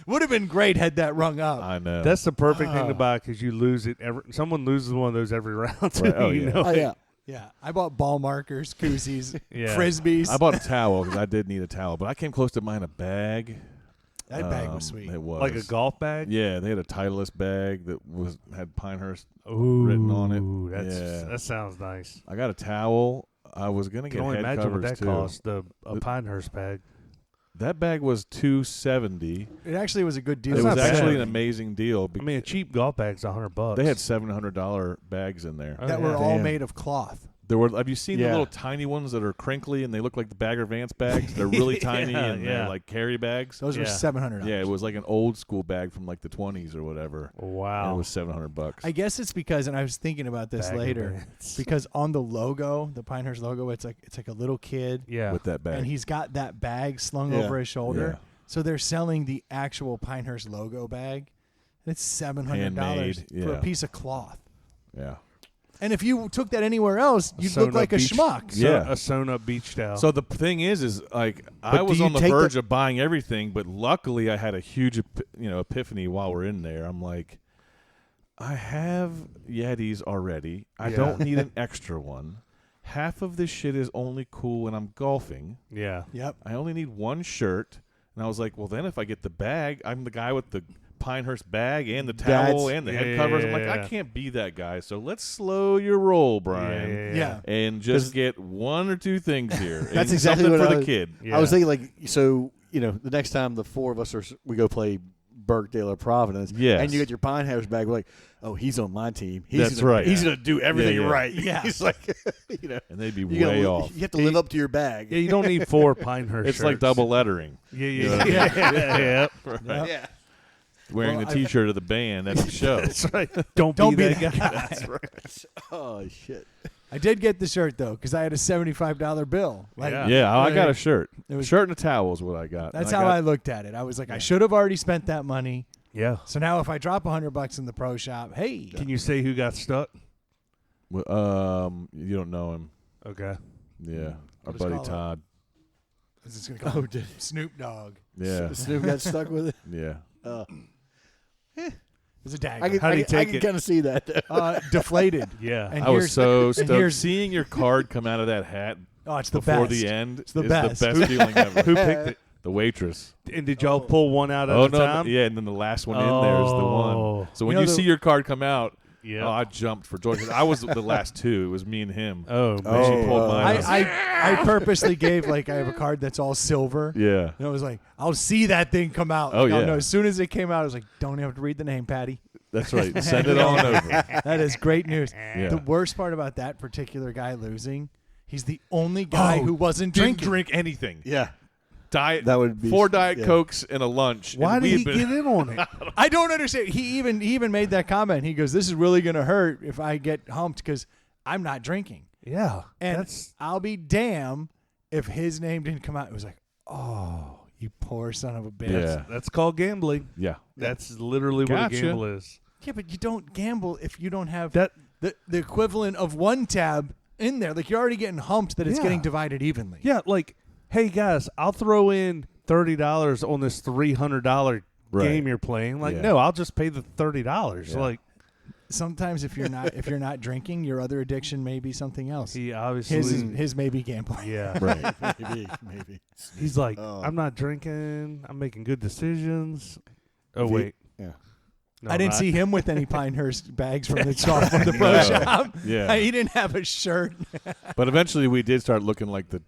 Would have been great had that rung up. I know. That's the perfect thing to buy because you lose it. Someone loses one of those every round. Too, Right. Oh, you yeah. know? Oh, yeah. Yeah, I bought ball markers, koozies, Yeah. frisbees. I bought a towel because I did need a towel, but I came close to buying a bag. That bag was sweet. It was Like a golf bag? Yeah, they had a Titleist bag that had Pinehurst. Ooh, written on it. That sounds nice. I got a towel. I was gonna I get can only head imagine covers what that too. cost. A Pinehurst bag. That bag was $270. It actually was a good deal. It That's was not bad. actually an amazing deal. I mean, a cheap golf bag's $100. They had $700 bags in there. Oh, that yeah. were all Damn. made of cloth. There were. Have you seen the Yeah. little tiny ones that are crinkly and they look like the Bagger Vance bags? They're really tiny Yeah, and yeah. they're like carry bags. Those were Yeah. $700. Yeah, it was like an old school bag from like the 20s or whatever. And Wow. it was $700. I guess it's because, and I was thinking about this Bagger later, Vance. because on the logo, the Pinehurst logo, it's like a little kid, Yeah. with that bag. and he's got that bag slung Yeah. over his shoulder. Yeah. So they're selling the actual Pinehurst logo bag. And it's $700 Handmade, for a yeah. piece of cloth. Yeah. And if you took that anywhere else, you'd sewn look like up a beach- schmuck. Yeah. A sewn up beach towel. So the thing is like But I do was you on the take verge of buying everything, but luckily I had a huge epiphany while we're in there. I'm like, I have Yetis already. I Yeah. don't need an extra one. Half of this shit is only cool when I'm golfing. yeah. Yep. I only need one shirt. And I was like, well, then if I get the bag, I'm the guy with the Pinehurst bag and the towel That's- and the Yeah, head covers. I'm like, yeah, I yeah. can't be that guy. So let's slow your roll, Brian. Yeah. And just get one or two things here. That's And exactly something what for I the was- kid. Yeah. I was thinking, like, so, the next time the four of us we go play Burkdale or Providence, Yes. and you get your Pinehurst bag, we're like, oh, he's on my team. He's That's gonna, right. He's going to do everything Yeah. right. Yeah. He's like, And they'd be you gotta way li- off. You have to live up to your bag. Yeah, you don't need 4 Pinehurst It's like shirts. double lettering. Yeah, You know yeah, what I mean? yeah. yeah. Right. Yeah. Wearing Well, the T-shirt of the band at the show. That's right. Don't Don't be be that that guy. That's right. Oh, shit. I did get the shirt, though, because I had a $75 bill. Like, Yeah. Yeah, I got a like, shirt. It was- Shirt and a towel is what I got. That's And how got- I looked at it. I was like, I should have already spent that money. Yeah. So now if I drop $100 in the pro shop, hey. Can you say who got stuck? Well, you don't know him. Okay. Yeah, our What is buddy called? Todd. Is this gonna call him Snoop Dogg? Yeah, Snoop got stuck with it. yeah. It's a dagger. I can, How'd he take can it? kind of see that. Deflated. Yeah. And I was here's- so and stoked. here's- Seeing your card come out of that hat Oh, it's the before best. the end It's the is best. the best feeling ever. Who picked it? The waitress. And did y'all pull one out at Oh a no, time? yeah, and then the last one in there is the one. Oh. So when You you, know see your card come out, Yeah. oh, I jumped for joy. 'Cause I was the last two. It was me and him. Oh, When man. she pulled mine. I was like, I purposely gave, like, I have a card that's all silver. yeah. And I was like, I'll see that thing come out. Oh, Like, I'll yeah. know. As soon as it came out, I was like, don't have to read the name, Patty. That's right. Send it on over. That is great news. Yeah. The worst part about that particular guy losing, he's the only guy Oh, who wasn't Didn't drinking. drink anything. Yeah. Diet. That would be 4 Diet yeah. Cokes and a lunch. Why and did we he had been- get in on it? I don't understand. He even made that comment. He goes, "This is really going to hurt if I get humped because I'm not drinking." Yeah. And That's I'll be damn if his name didn't come out. It was like, oh, you poor son of a bitch. Yeah. that's called gambling. Yeah. That's literally what a Gotcha. gamble is. Yeah, but you don't gamble if you don't have That the equivalent of one tab in there. Like, you're already getting humped that it's Yeah. getting divided evenly. yeah, like, hey guys, I'll throw in $30 on this $300 Right. game you're playing. Like, Yeah. no, I'll just pay the $30. Yeah. Like, Sometimes if you're not drinking, your other addiction may be something else. he obviously, His may be gambling. yeah. Right. Maybe. He's like, Oh. I'm not drinking. I'm making good decisions. Oh If he- wait, Yeah. no, I didn't not. see him with any Pinehurst bags from the pro No. shop. Yeah. He didn't have a shirt. But eventually we did start looking like the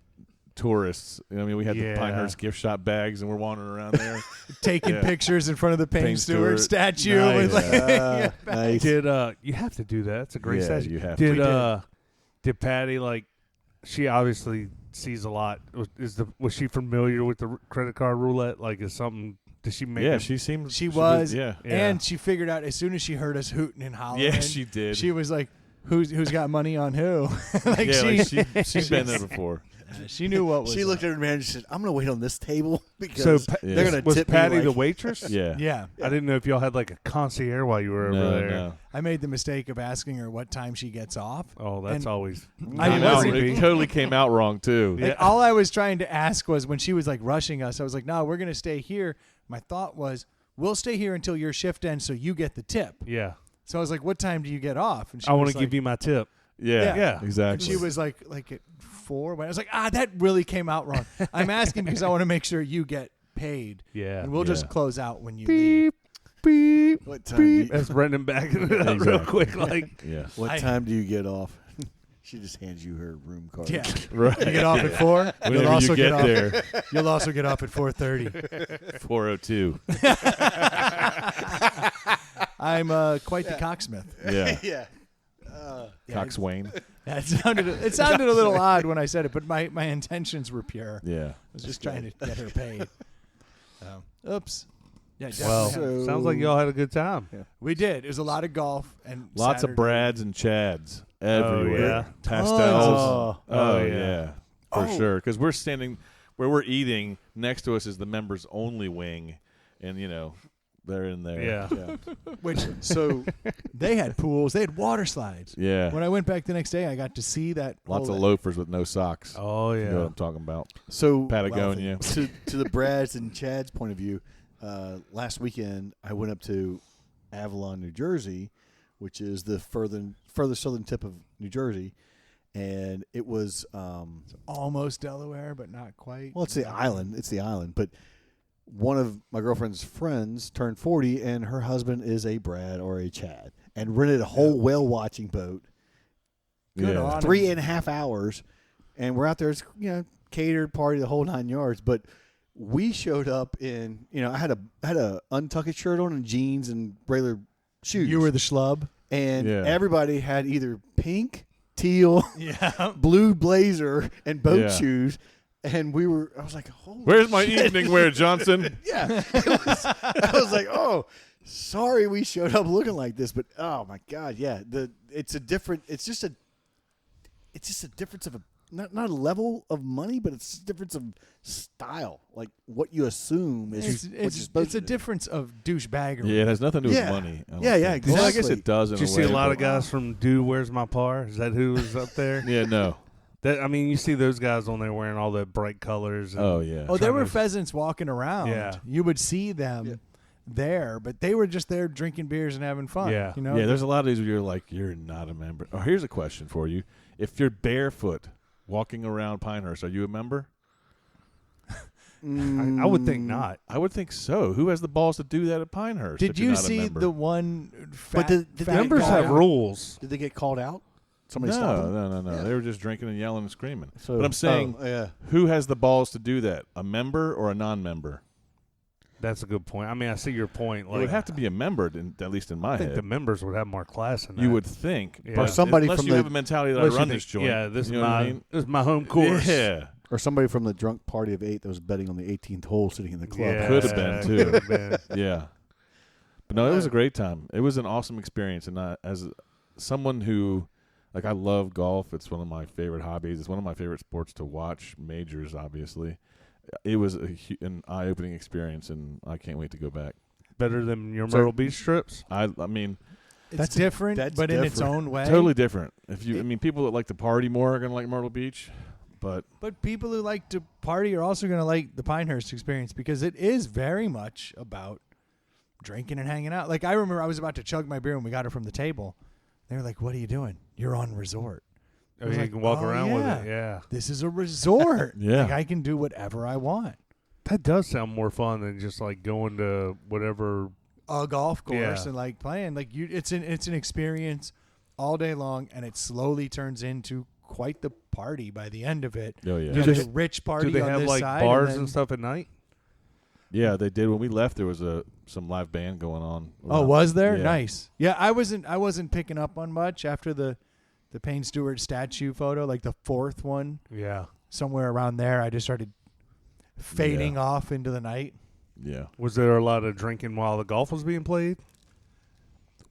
tourists. I mean, we had Yeah. the Pinehurst gift shop bags and we're wandering around there. Taking Yeah. pictures in front of the Payne Payne Stewart Stewart. statue. Nice. With like, Yeah. Nice. Did you have to do that? It's a great Yeah, statue. you have did to. did Patty like? She obviously sees a lot. Was she familiar with the credit card roulette? Like, is something? Did she make? Yeah, it- she seemed. She was. Yeah. Yeah. And she figured out as soon as she heard us hooting and hollering. Yeah, she did. She was like, "Who's got money on who?" like, yeah, she, like she's been there before. she knew what was. She looked up. at her manager and said, I'm going to wait on this table because So Yeah. they're going to was tip Patty me the like, waitress? Yeah. Yeah, I didn't know if y'all had like a concierge while you were over No, there. no. I made the mistake of asking her what time she gets off. Oh, that's And always. I Came out- wasn't- it totally came out wrong too. Yeah. Like, all I was trying to ask was when she was like rushing us, I was like, "No, we're going to stay here." My thought was, "We'll stay here until your shift ends, so you get the tip." Yeah, So I was like, "What time do you get off?" And she I want was to like, give you my tip. Yeah, Yeah. And exactly. she was like at 4. When I was like, that really came out wrong. I'm asking because I want to make sure you get paid. Yeah. And we'll Yeah. just close out when you leave. Beep. What time? Do you, That's Brendan backing it up real quick. Like, yeah. what time do you get off? She just hands you her room card. Yeah. Right. You get off at 4. Whenever you get off. there, You'll also get off at 4:30. 4:02. I'm quite the cocksmith. Yeah. Yeah. Coxswain. It sounded a little odd when I said it, but my intentions were pure. Yeah. I was just trying to get her paid. Oops. Yeah, well, definitely. So- sounds like y'all had a good time. We did. It was a lot of golf and Lots Saturday. of Brads and Chads everywhere. yeah. Pastels. Oh. Yeah. For sure. Because we're standing where we're eating. Next to us is the members only wing, and they're in there. Yeah. Which so they had pools. They had water slides. Yeah. When I went back the next day, I got to see that. Lots whole- of loafers with no socks. Oh, You know what yeah. I'm talking about. So Patagonia. to the Brad's and Chad's point of view, last weekend I went up to Avalon, New Jersey, which is the further southern tip of New Jersey, and it was almost Delaware, but not quite. well, it's the island. It's the island, but one of my girlfriend's friends turned 40, and her husband is a Brad or a Chad, and rented a whole whale watching boat. Good yeah. on him. 3.5 hours, and we're out there. It's catered party, the whole 9 yards. But we showed up in I had a untucked shirt on and jeans and regular shoes. You were the schlub. and Yeah. everybody had either pink, teal, Yeah. blue blazer, and boat Yeah. shoes. And I was like, holy Where's my shit. evening wear, Johnson? Yeah. I was like, oh, sorry we showed up looking like this, but oh my God, yeah. It's just a difference of not a level of money, but it's a difference of style. Like what you assume is what you're supposed It's to a do. difference of douchebagger. Yeah, it has nothing to do Yeah. with money. I don't Yeah, yeah, think. Well, I guess exactly. it does in Did you a see way. a lot of but- guys from Dude, Where's My Par? Is that who was up there? Yeah, no. You see those guys on there wearing all the bright colors. And Oh, yeah. Oh, there Trying were to- pheasants walking around. Yeah. You would see them there, but they were just there drinking beers and having fun. Yeah. Yeah, there's a lot of these where you're like, you're not a member. Oh, here's a question for you. If you're barefoot walking around Pinehurst, are you a member? I would think not. I would think so. Who has the balls to do that at Pinehurst? Did if you're you not a see member? the one fat, did the fat Members guy? have rules. Did they get called out? Somebody stopped them? No. Yeah. They were just drinking and yelling and screaming. So- But I'm saying, oh, yeah. who has the balls to do that? A member or a non-member? That's a good point. I see your point. It would have to be a member, at least in my I think head. the members would have more class in that. You would think. Yeah. but Or somebody unless from you the- have a mentality that Unless I you run think, this joint. Yeah, this You is know what I my mean? this is my home course. Yeah. Or somebody from the drunk party of 8 that was betting on the 18th hole sitting in the club. Yeah, Could have been, too. could have been. Yeah. But no, it was a great time. It was an awesome experience. And as someone who, I love golf. It's one of my favorite hobbies. It's one of my favorite sports to watch, majors, obviously. It was an eye-opening experience, and I can't wait to go back. Better than your So- Myrtle Beach trips. I mean, It's different, that's but in its different. own way. totally different. People that like to party more are going to like Myrtle Beach, but But people who like to party are also going to like the Pinehurst experience because it is very much about drinking and hanging out. Like I remember I was about to chug my beer when we got it from the table. They were like, "What are you doing? You're on resort." I was You like, can walk "Oh, around yeah. with it. Yeah, This is a resort. Yeah. Like I can do whatever I want. that does sound more fun than just going to whatever. A golf course Yeah. and playing. It's an experience all day long, and it slowly turns into quite the party by the end of it. oh yeah, You have a rich party Do they on have this side, bars and, and stuff at night? yeah, they did. When we left, there was some live band going on. Oh, was there? Yeah. Nice. Yeah, I wasn't picking up on much after the Payne Stewart statue photo, like the fourth one, Yeah. somewhere around there. I just started fading off into the night. Yeah, Was there a lot of drinking while the golf was being played?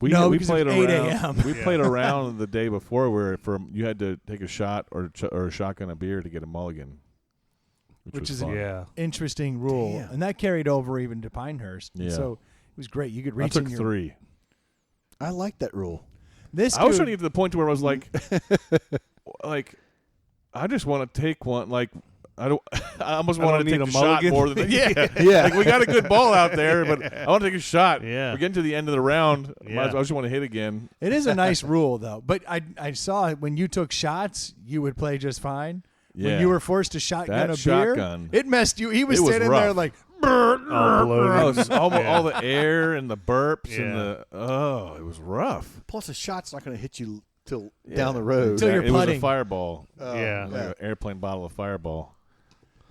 No, we because played it was 8 around. a.m. We Yeah. played around the day before where you had to take a shot or a shotgun a beer to get a mulligan, Which was is fun. Yeah. Interesting rule, Damn. and that carried over even to Pinehurst. Yeah. So it was great. You could I reach took in your 3. I like that rule. This I was dude- trying to get to the point to where I was like, I just want to take one. I don't. I almost I wanted don't to need take a a shot mulligan. more than yeah. Yeah. Like we got a good ball out there, but I want to take a shot. Yeah. We're getting to the end of the round. Yeah. I just want to hit again. It is a nice rule, though. But I saw when you took shots, you would play just fine. Yeah. When you were forced to shotgun That a beer, shotgun. it messed you. He was It was standing there rough. like, All bloated. Oh, it's all Yeah. the air and the burps and Yeah. the it was rough. Plus, a shot's not going to hit you till Yeah. down the road. Till you're it was a putting. fireball, Yeah. like an airplane bottle of Fireball.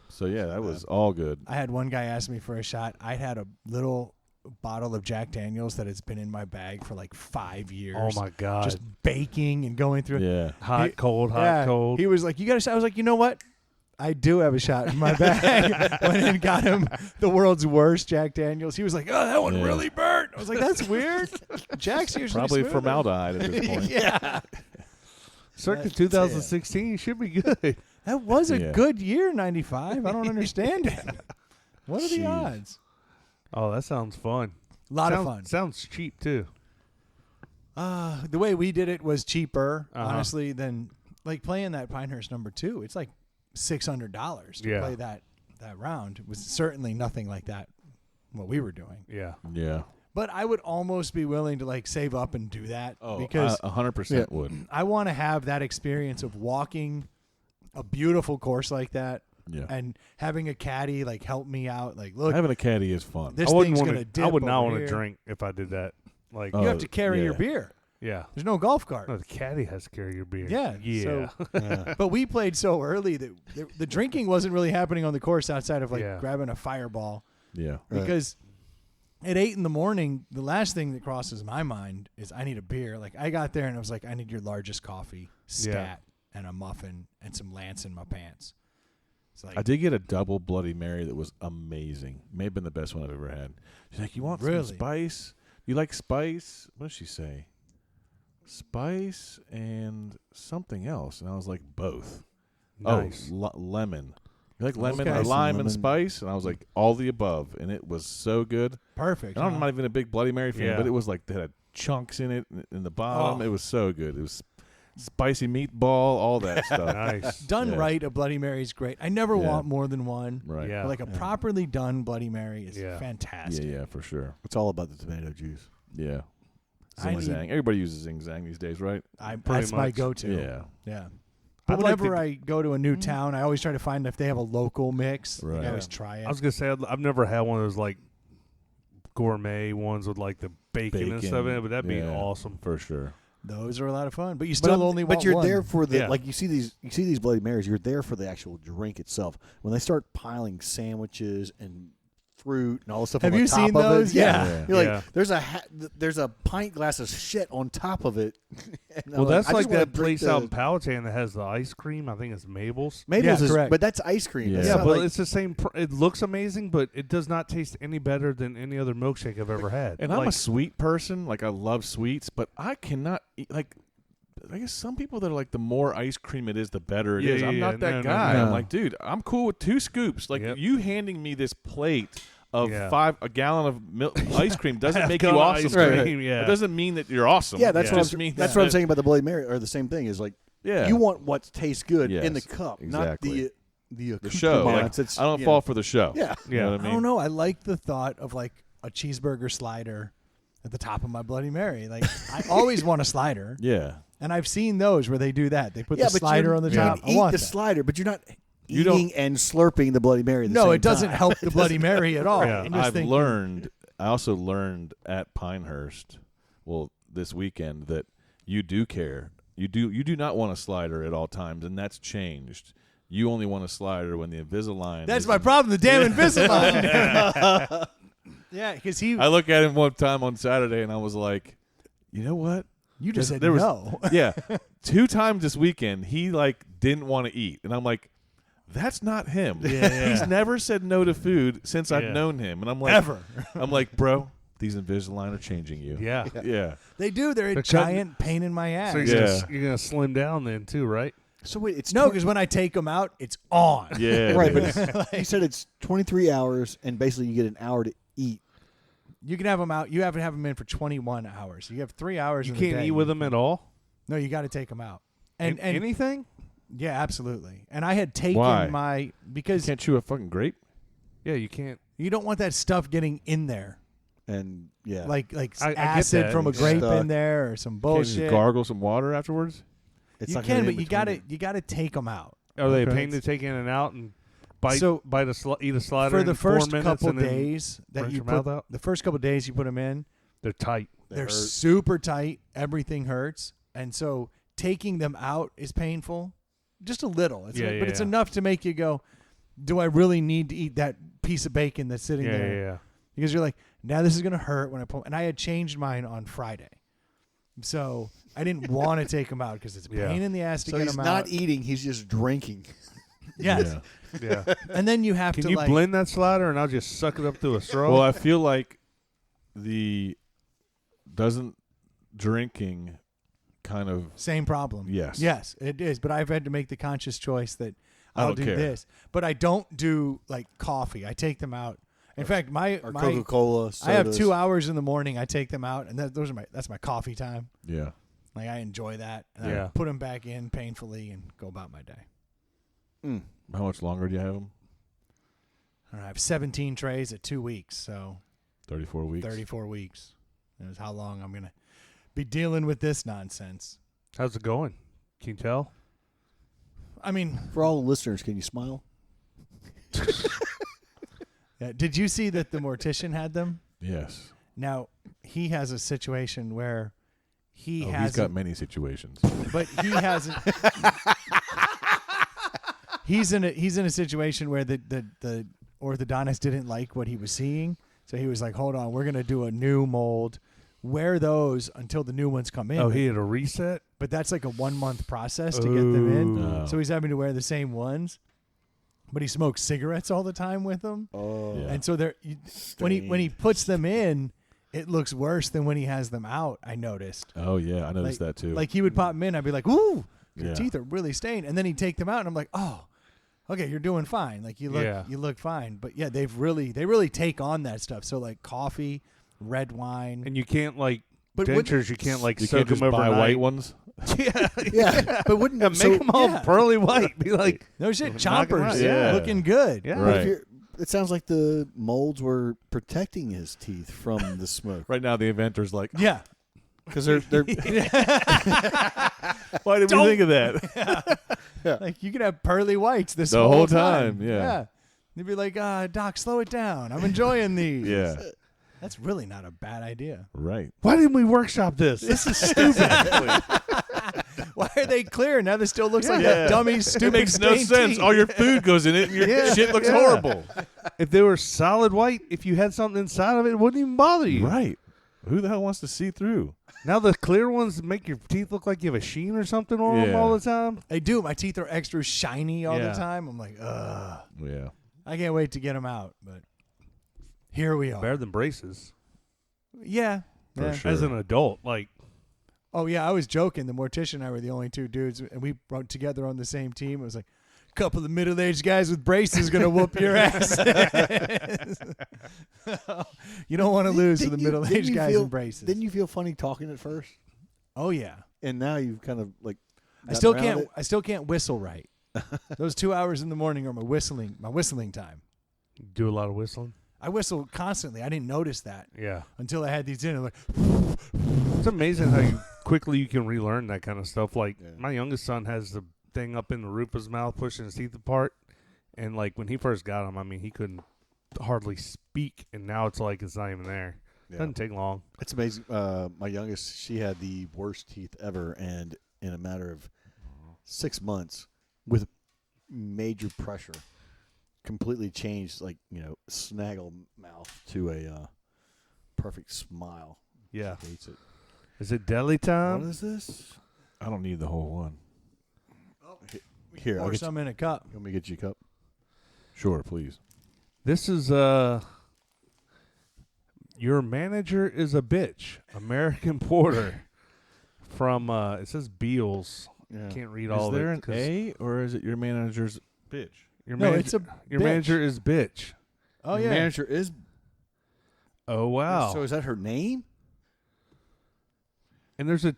So yeah, that was all good. I had one guy ask me for a shot. I had a little bottle of Jack Daniels that has been in my bag for like 5 years. Oh my God. Just baking and going through. Yeah, hot, He- cold, hot, Yeah. cold. He was like, "You got a shot?" I was like, "You know what? I do have a shot in my bag." Went in and got him the world's worst Jack Daniels. He was like, "Oh, that one Yeah. really burnt." I was like, "That's weird." Jack's usually probably smooth. formaldehyde at this point. Yeah, Circa That's 2016 should be good. that was a Yeah. good year, '95. I don't understand it. What are the Jeez. odds? Oh, that sounds fun. A lot sounds, of fun. Sounds cheap too. The way we did it was cheaper, Uh-huh. honestly, than like playing that Pinehurst number 2. It's like $600 to Yeah. play that round. It was certainly nothing like that what we were doing. Yeah. Yeah. But I would almost be willing to like save up and do that Oh, because 100% would. I want to have that experience of walking a beautiful course like that Yeah. and having a caddy like help me out. Like, look, Having a caddy is fun. this I wouldn't thing's want gonna to. dip. I would not over want to here. drink if I did that. Like, Oh, You have to carry your yeah. beer. yeah. There's no golf cart. No, the caddy has to carry your beer. Yeah, Yeah. so- Yeah. But we played so early that the drinking wasn't really happening on the course outside of like Yeah. grabbing a fireball. Yeah. Right. Because at 8 a.m, the last thing that crosses my mind is I need a beer. Like I got there and I was like, I need your largest coffee, stat, and a muffin and some Lance in my pants. It's like I did get a double Bloody Mary that was amazing. May have been the best one I've ever had. She's like, "You want Really? some spice? You like spice?" What did she say? Spice and something else. And I was like, both. Nice. Oh, lemon. You like lemon Okay. or lime Lemon. and spice? And I was like, all the above. And it was so good. perfect. And I'm huh? not even a big Bloody Mary fan, Yeah. but it was like they had chunks in it in the bottom. Oh. It was so good. It was spicy meatball, all that stuff. Nice. Done Yeah. right, a Bloody Mary is great. I never Yeah. want more than one. Right. Yeah. But like a properly done Bloody Mary is Yeah. fantastic. Yeah, for sure. It's all about the tomato juice. Yeah. I Zing need- Zang. Everybody uses Zing Zang these days, right? That's my much. go-to. Yeah. Yeah. I'd But like whenever to- I go to a new town, I always try to find if they have a local mix. Right. I always try it. I was gonna say I've never had one of those like gourmet ones with like the bacon and stuff in it, but that'd be Yeah, awesome. for sure. Those are a lot of fun, but you still only want But you're one. there for the Yeah. like you see these Bloody Marys. You're there for the actual drink itself. When they start piling sandwiches and fruit and all this stuff. Have on the you top seen of those? It, yeah. Yeah. You're Yeah. like, there's a pint glass of shit on top of it. And I'm Well, that's I like just wanna that drink place out in the- Powhatan that has the ice cream. I think it's Mabel's. Mabel's Yeah, is, correct. but that's ice cream. Yeah. That's Yeah, not but like- it's the same. It looks amazing, but it does not taste any better than any other milkshake I've ever had. And I'm like, a sweet person. Like, I love sweets, but I cannot eat, like, I guess some people that are like, the more ice cream it is, the better it Yeah, is. yeah, I'm yeah. not that No, no, guy. no. I'm like, dude, I'm cool with 2 scoops. Like, Yep. you handing me this plate of Yeah. a gallon of ice cream doesn't Half make you gallon awesome. ice Right. cream, yeah. It doesn't mean that you're awesome. yeah, that's It what just I'm. means That's what I'm that- saying about the Bloody Mary, or the same thing is like Yeah. you want what tastes good in the Yes, cup, exactly. not the the show. Like, accoutrements. It's, I don't you fall know. for the show. Yeah. You know Yeah. what I I mean? don't know. I like the thought of like a cheeseburger slider at the top of my Bloody Mary. Like I always want a slider, Yeah. and I've seen those where they do that. They put Yeah, the but slider you on the you top. eat I want the that. slider, but you're not You don't- eating and slurping the Bloody Mary. At the No, same it doesn't time. help the Bloody Mary at all. Yeah. I'm just I've thinking, I also learned at Pinehurst, well, this weekend, that you do care. You do not want a slider at all times, and that's changed. You only want a slider when the Invisalign. That's is my in- problem. The damn Invisalign. Yeah, because I look at him one time on Saturday, and I was like, you know what? you just said there was- no. Yeah, 2 times this weekend, he like didn't want to eat, and I'm like, that's not him. Yeah. He's never said no to food since I've Yeah. known him, and I'm like, Ever. I'm like, bro, these Invisalign are changing you. yeah. Yeah. They do. They're a They're giant pain in my ass. So Yeah. you're gonna slim down then too, right? So wait, it's No, because when I take them out, it's on. Yeah. right, it but is. you said it's 23 hours, and basically you get an hour to eat. You can have them out. You have to have them in for 21 hours. You have 3 hours. You in the can't day. eat with them at all. No, you got to take them out. And anything? Yeah, absolutely. And I had taken Why? You because can't chew a fucking grape. Yeah, you can't. you don't want that stuff getting in there. And yeah, Like I get acid that. from a It's grape stuck. in there or some Can't just bullshit. gargle some water afterwards. it's You not can, gonna but in you between got to take them out. Are they a Okay. pain to take in and out and bite So, eat a slider For the in 4 first minutes couple and then days that rinse you your put mouth out? the first couple days you put them in, They're tight. they're hurt. super tight. Everything hurts, and so taking them out is painful, just a little. It's Yeah, but it's yeah. enough to make you go, "Do I really need to eat that piece of bacon that's sitting Yeah, there?" yeah. Because you're like, now this is gonna hurt when I pull. And I had changed mine on Friday, so I didn't want to take them out because it's a Yeah. pain in the ass to So get he's them not out. eating; he's just drinking. Yes, Yeah. Yeah. and then you have Can to you like. blend that slider and I'll just suck it up through a straw? Well, I feel like doesn't drinking kind of Same problem. yes. Yes, it is. But I've had to make the conscious choice that I I'll don't do care. this. But I don't do like coffee. I take them out. In fact, my Or Coca-Cola. I have sodas. 2 hours in the morning. I take them out, and that's my coffee time. Yeah. Like I enjoy that. And I Yeah. put them back in painfully and go about my day. Mm. How much longer do you have them? I have 17 trays at 2 weeks, so 34 weeks. 34 weeks. Is how long I'm gonna be dealing with this nonsense. How's it going? Can you tell? I mean, For all the listeners, can you smile? did you see that the mortician had them? Yes. Now he has a situation where he He's has, got many situations. but he hasn't. He's in a situation where the orthodontist didn't like what he was seeing, so he was like, "Hold on, we're gonna do a new mold. Wear those until the new ones come in." Oh, he had a reset? But that's like a 1 month process to get them in. Oh. So he's having to wear the same ones. But he smokes cigarettes all the time with them, Oh, Yeah. and so when he puts them in, it looks worse than when he has them out. I noticed. Oh yeah, I noticed that too. Like he would pop them in, I'd be like, "Ooh, your Yeah. teeth are really stained," and then he'd take them out, and I'm like, "Oh, okay, you're doing fine. Like you look fine." But yeah, they really take on that stuff. So like coffee, red wine, And you can't, like, But wouldn't- dentures, you can't, like, you soak can't just them buy overnight. white ones. Yeah. yeah. But wouldn't Yeah, make so, them all yeah. pearly white. Be like, no shit, Knock 'em chompers, out, yeah. looking good. yeah. but Right. if you're, it sounds like the molds were protecting his teeth from the smoke Right now, the inventor's like, Yeah. because they're why did we Don't- think of that? Like you could have pearly whites this The whole time, yeah. You'd be like, Doc, slow it down. I'm enjoying these. Yeah. That's really not a bad idea. Right. Why didn't we workshop this? This is stupid. Why are they clear? Now this still looks like Yeah. a dummy, stupid. It makes no stained sense. teeth. All your food goes in it, and your Yeah. shit looks Yeah. horrible. If they were solid white, if you had something inside of it, it wouldn't even bother you. Right. Who the hell wants to see through? Now the clear ones make your teeth look like you have a sheen or something on them Yeah. all the time. They do. My teeth are extra shiny all Yeah. the time. I'm like, ugh. Yeah. I can't wait to get them out. But here we are. Better than braces. Yeah. For Yeah. sure. As an adult, like, Oh, yeah. I was joking. The mortician and I were the only two dudes, and we wrote together on the same team. It was like, a couple of middle-aged guys with braces going to whoop your ass. You don't want to lose to the Didn't middle-aged you guys feel- in braces. Didn't you feel funny talking at first? Oh, yeah. And now you've kind of like. I still gotten around can't. it? I still can't whistle right. Those 2 hours in the morning are my whistling time. do a lot of whistling. I whistle constantly. I didn't notice that Yeah. until I had these in. I'm like, It's amazing how quickly you can relearn that kind of stuff. Like, Yeah. my youngest son has the thing up in the roof of his mouth, pushing his teeth apart. And, like, when he first got him, I mean, he couldn't hardly speak. And now it's like it's not even there. Yeah. Doesn't take long. It's amazing. My youngest, she had the worst teeth ever, and in a matter of 6 months, with major pressure, completely changed, like, snaggle mouth to a perfect smile. Yeah. She hates it. Is it deli What time? is this? I don't need the whole one. Here, I'll pour get some in a cup. you want me to get you a cup? Sure, please. This is Your Manager is a Bitch, American Porter from it says Beals. Yeah. Can't read all Is there of an it. 'cause A, or is it your manager's bitch? Your No, manager, it's a your bitch. manager is bitch. Oh Your yeah. manager is. Oh wow. So is that her name? And there's a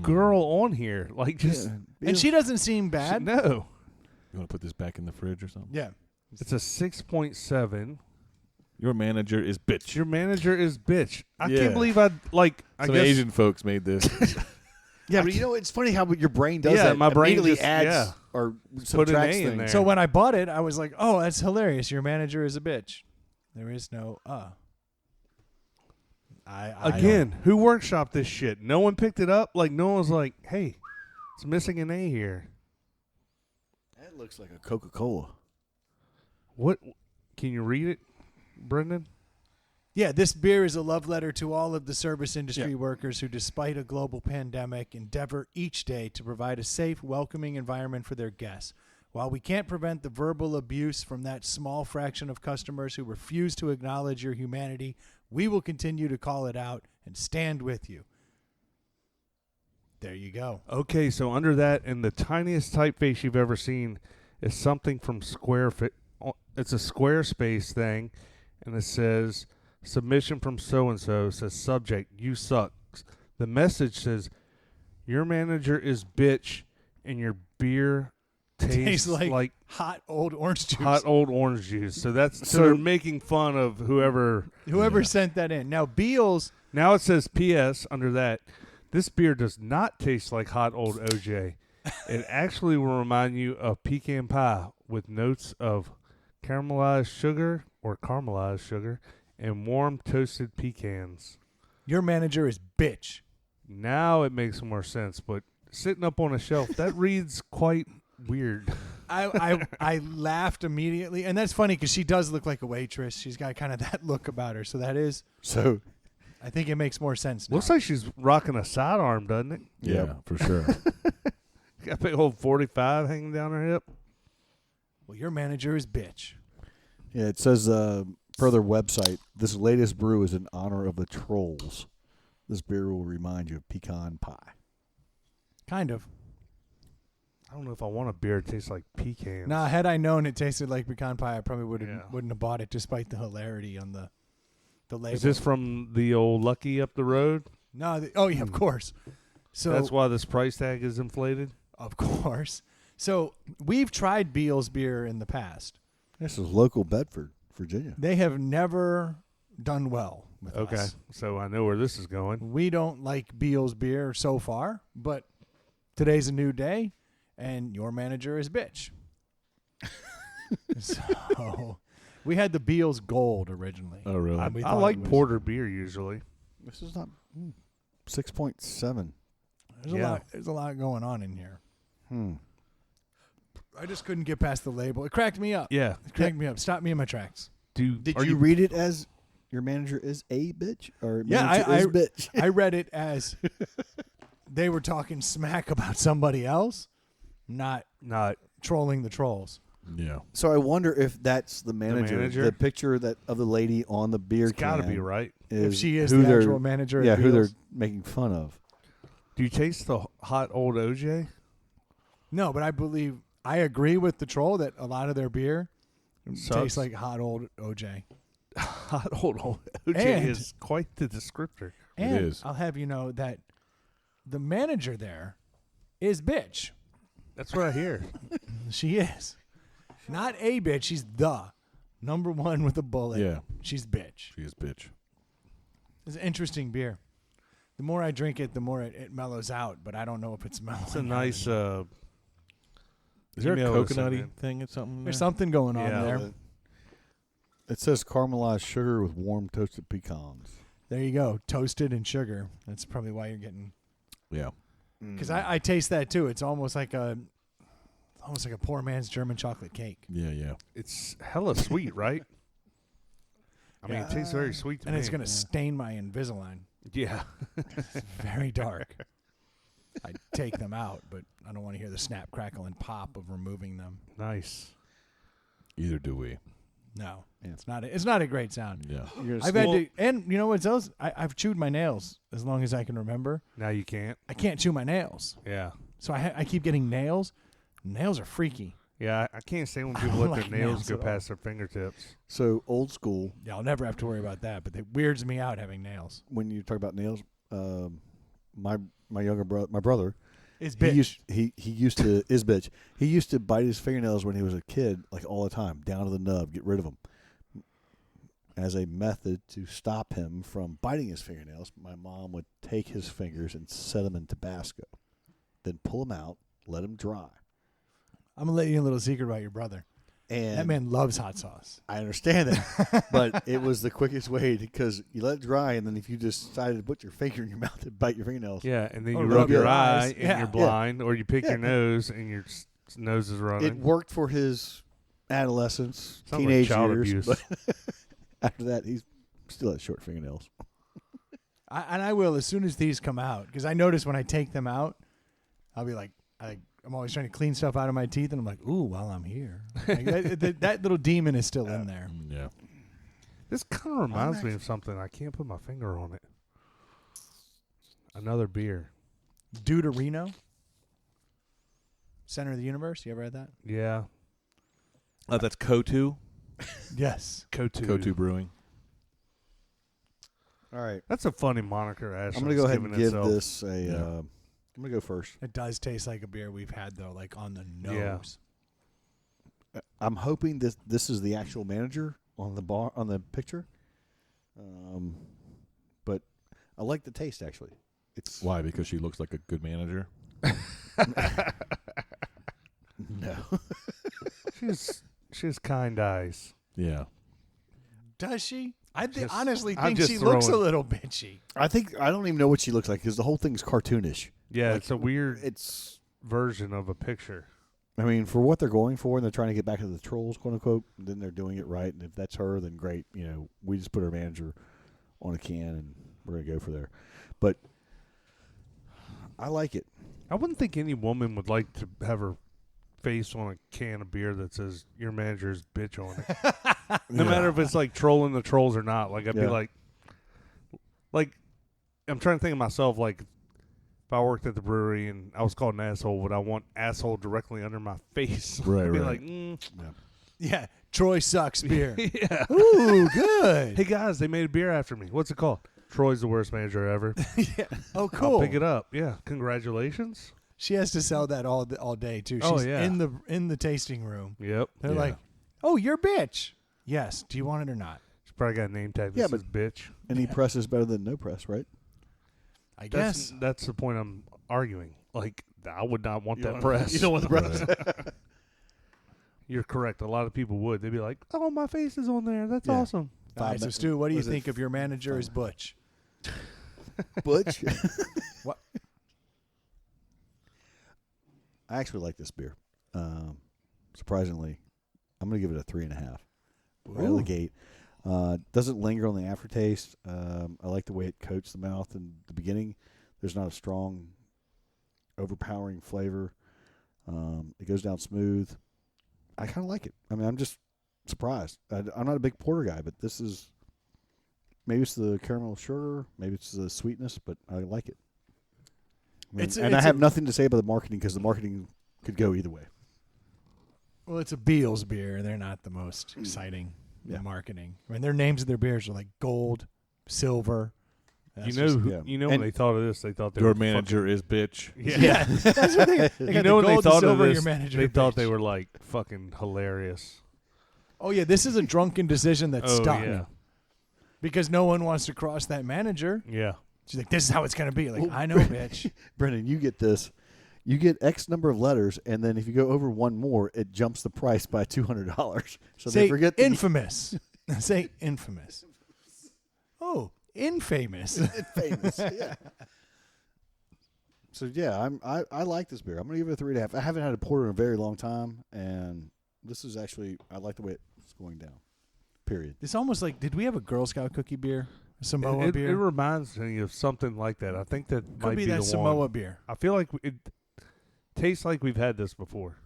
girl on here, like just And she doesn't seem bad. no. You want to put this back in the fridge or something? Yeah. It's a 6.7. Your manager is bitch. Your manager is bitch. I Yeah. can't believe I Some guess Asian folks made this. Yeah, but it's funny how your brain does Yeah, that. my brain Immediately just- adds yeah. or Put an subtracts A in things. there. So when I bought it, I was like, "Oh, that's hilarious! Your manager is a bitch." There is no I again, who workshopped this shit? No one picked it up. Like no one was like, "Hey, it's missing an A here." That looks like a Coca-Cola. What? Can you read it, Brendan? Yeah, this beer is a love letter to all of the service industry workers who, despite a global pandemic, endeavor each day to provide a safe, welcoming environment for their guests. While we can't prevent the verbal abuse from that small fraction of customers who refuse to acknowledge your humanity, we will continue to call it out and stand with you. There you go. Okay, so under that, in the tiniest typeface you've ever seen, is something from It's a Squarespace thing, and it says submission from so and so. Says subject, you suck. The message says your manager is bitch, and your beer tastes like hot old orange juice. hot old orange juice. So they're making fun of whoever sent that in. Now, Beals. Now it says P.S. under that. This beer does not taste like hot old OJ. It actually will remind you of pecan pie with notes of caramelized sugar and warm toasted pecans. Your manager is bitch. Now it makes more sense, but sitting up on a shelf, that reads quite weird. I laughed immediately, and that's funny because she does look like a waitress. She's got kind of that look about her, so that is. So I think it makes more sense now. Looks like she's rocking a sidearm, doesn't it? Yeah, for sure. Got a big old 45 hanging down her hip. Well, your manager is bitch. yeah, it says per their website, this latest brew is in honor of the trolls. This beer will remind you of pecan pie. Kind of. I don't know if I want a beer that tastes like pecans. Nah, had I known it tasted like pecan pie, I probably Yeah. wouldn't have bought it, despite the hilarity on the label. Is this from the old Lucky up the road? No. Oh yeah, of course. So That's why this price tag is inflated? of course. So we've tried Beals beer in the past. This is local Bedford, Virginia. They have never done well with Okay, us. so I know where this is going. We don't like Beals beer so far, but today's a new day, and your manager is bitch. So we had the Beals Gold originally. Oh, really? We I thought like it was- porter beer usually. This is not 6.7. There's a lot going on in here. Hmm. I just couldn't get past the label. It cracked me up. Yeah. It cracked me up. Stopped me in my tracks. Did you read it as your manager is a bitch or Yeah, manager is bitch? I read it as they were talking smack about somebody else, not trolling the trolls. Yeah. So I wonder if that's the manager. manager? The picture of the lady on the beer It's got to can be right. If she is who the they're- actual manager at Yeah, who they're Beals. making fun of. Do you taste the hot old OJ? No, but I agree with the troll that a lot of their beer Sucks. tastes like hot old OJ. Hot old OJ And- is quite the descriptor. And is. I'll have you know that the manager there is bitch. That's what I hear. She is. Not a bitch. She's the number one with a bullet. Yeah. She's bitch. She is bitch. It's an interesting beer. The more I drink it, the more it mellows out, but I don't know if it's mellowing. It's a out nice. or not. Is there a Email us in, coconutty man. thing at something? There's there? something going on Yeah. there. It says caramelized sugar with warm toasted pecans. There you go. Toasted and sugar. That's probably why you're getting. Yeah. Because I taste that too. It's almost like a poor man's German chocolate cake. Yeah, yeah. It's hella sweet, right? I mean, it tastes very sweet to And me. it's going to stain my Invisalign. Yeah. It's very dark. I take them out, but I don't want to hear the snap, crackle, and pop of removing them. Nice. Either do we. No, Yeah. it's not a great sound. Yeah. I've had to, and you know what else? I've chewed my nails as long as I can remember. Now you can't. I can't chew my nails, Yeah. so I keep getting nails. Nails are freaky. Yeah, I can't stand when I people don't let like their nails nails go at all. past their fingertips. So old school, Yeah, I'll never have to worry about that, but it weirds me out having nails. when you talk about nails, my younger brother, my brother, It's he bitch. used to is bitch. He used to bite his fingernails when he was a kid, like all the time, down to the nub, get rid of them. As a method to stop him from biting his fingernails, my mom would take his fingers and set them in Tabasco, then pull them out, let them dry. I'm gonna let you in a little secret about your brother. And That man loves hot sauce. I understand that, but it was the quickest way because you let it dry, and then if you just decided to put your finger in your mouth and bite your fingernails, Yeah, and then Or you rub rub your your eye eyes. and Yeah. you're blind, or you pick Yeah. your nose and your nose is running. it worked for his adolescence, Sounds like teenage child years. abuse. But after that, he's still has short fingernails. I will as soon as these come out, because I notice when I take them out, I'll be like, I'm always trying to clean stuff out of my teeth, and I'm like, ooh, while I'm here. Like, that little demon is still in there. Yeah. This kind of reminds me of something. I can't put my finger on it. Another beer. Deuterino, Center of the Universe. You ever had that? Yeah. That's Kotu. Yes. Kotu Brewing. All right, That's a funny moniker. I'm Ashland's going to go ahead and given give itself. this a. Yeah. I'm going to go first. It does taste like a beer we've had, though, like on the Yeah. nose. I'm hoping this is the actual manager on the bar on the picture, but I like the taste actually. It's Why? Because she looks like a good manager. no. She has kind eyes. Yeah. Does she? I Just- honestly I'm think just she looks a throwing- little bitchy. I don't even know what she looks like because the whole thing's cartoonish. Yeah, Like, it's a weird It's version of a picture. I mean, for what they're going for, and they're trying to get back to the trolls, quote unquote, then they're doing it right. And if that's her, then great. You know, we just put our manager on a can, and we're gonna go for there. But I like it. I wouldn't think any woman would like to have her face on a can of beer that says your manager's bitch on it. No matter if it's like trolling the trolls or not. Like I'd be Yeah. like I'm trying to think of myself like if I worked at the brewery and I was called an asshole, would I want asshole directly under my face? Right, I'd be right. like, Yeah. Troy sucks beer. yeah. Ooh, good. Hey guys, they made a beer after me. What's it called? Troy's the worst manager ever. Yeah. Oh, cool. I'll pick it up. Yeah, congratulations. She has to sell that all day too. She's Oh, yeah. in the tasting room. Yep. They're Yeah. like, "Oh, you're bitch." Yes. Do you want it or not? She's probably got a name tag that Yeah, says bitch. Any press is better than no press, right? I guess. That's the point I'm arguing. Like I would not want You that don't- press. you don't want the press. Right. You're correct. A lot of people would. They'd be like, "Oh, my face is on there. That's Yeah. awesome." All right, so minutes. Stu, what do you Was it think if your manager is Butch? Butch. What? I actually like this beer. Surprisingly, I'm going to give it a 3.5. Right out of the gate. Doesn't linger on the aftertaste. I like the way it coats the mouth in the beginning. There's not a strong, overpowering flavor. It goes down smooth. I kind of like it. I mean, I'm just surprised. I'm not a big porter guy, but this is maybe it's the caramel sugar, maybe it's the sweetness, but I like it. I mean, I have nothing to say about the marketing because the marketing could go either way. Well, it's a Beals beer. They're not the most exciting Yeah. marketing. I mean, their names of their beers are like gold, silver. You That's know, just- yeah. you know when And- they thought of this, they thought they Your were manager is bitch. Fucking, yeah. That's what they You got know the when they gold, the thought of silver, this, your manager they thought bitch. they were like fucking hilarious. Oh yeah, this is a drunken decision that Oh stuck yeah, because no one wants to cross that manager. yeah. She's like, "This is how it's gonna be." Like, Well, I know, bitch. Brendan, you get this. You get X number of letters, and then if you go over one more, it jumps the price by $200. So Say they forget the infamous. Say infamous. Oh, infamous. famous. Yeah. So yeah, I like this beer. I'm gonna give it a 3.5. I haven't had a porter in a very long time, and this is actually I like the way it's going down. Period. It's almost like, did we have a Girl Scout cookie beer? A Samoa It beer? reminds me of something like that. I think that Could might be be that the Samoa one. beer. I feel like it tastes like we've had this before.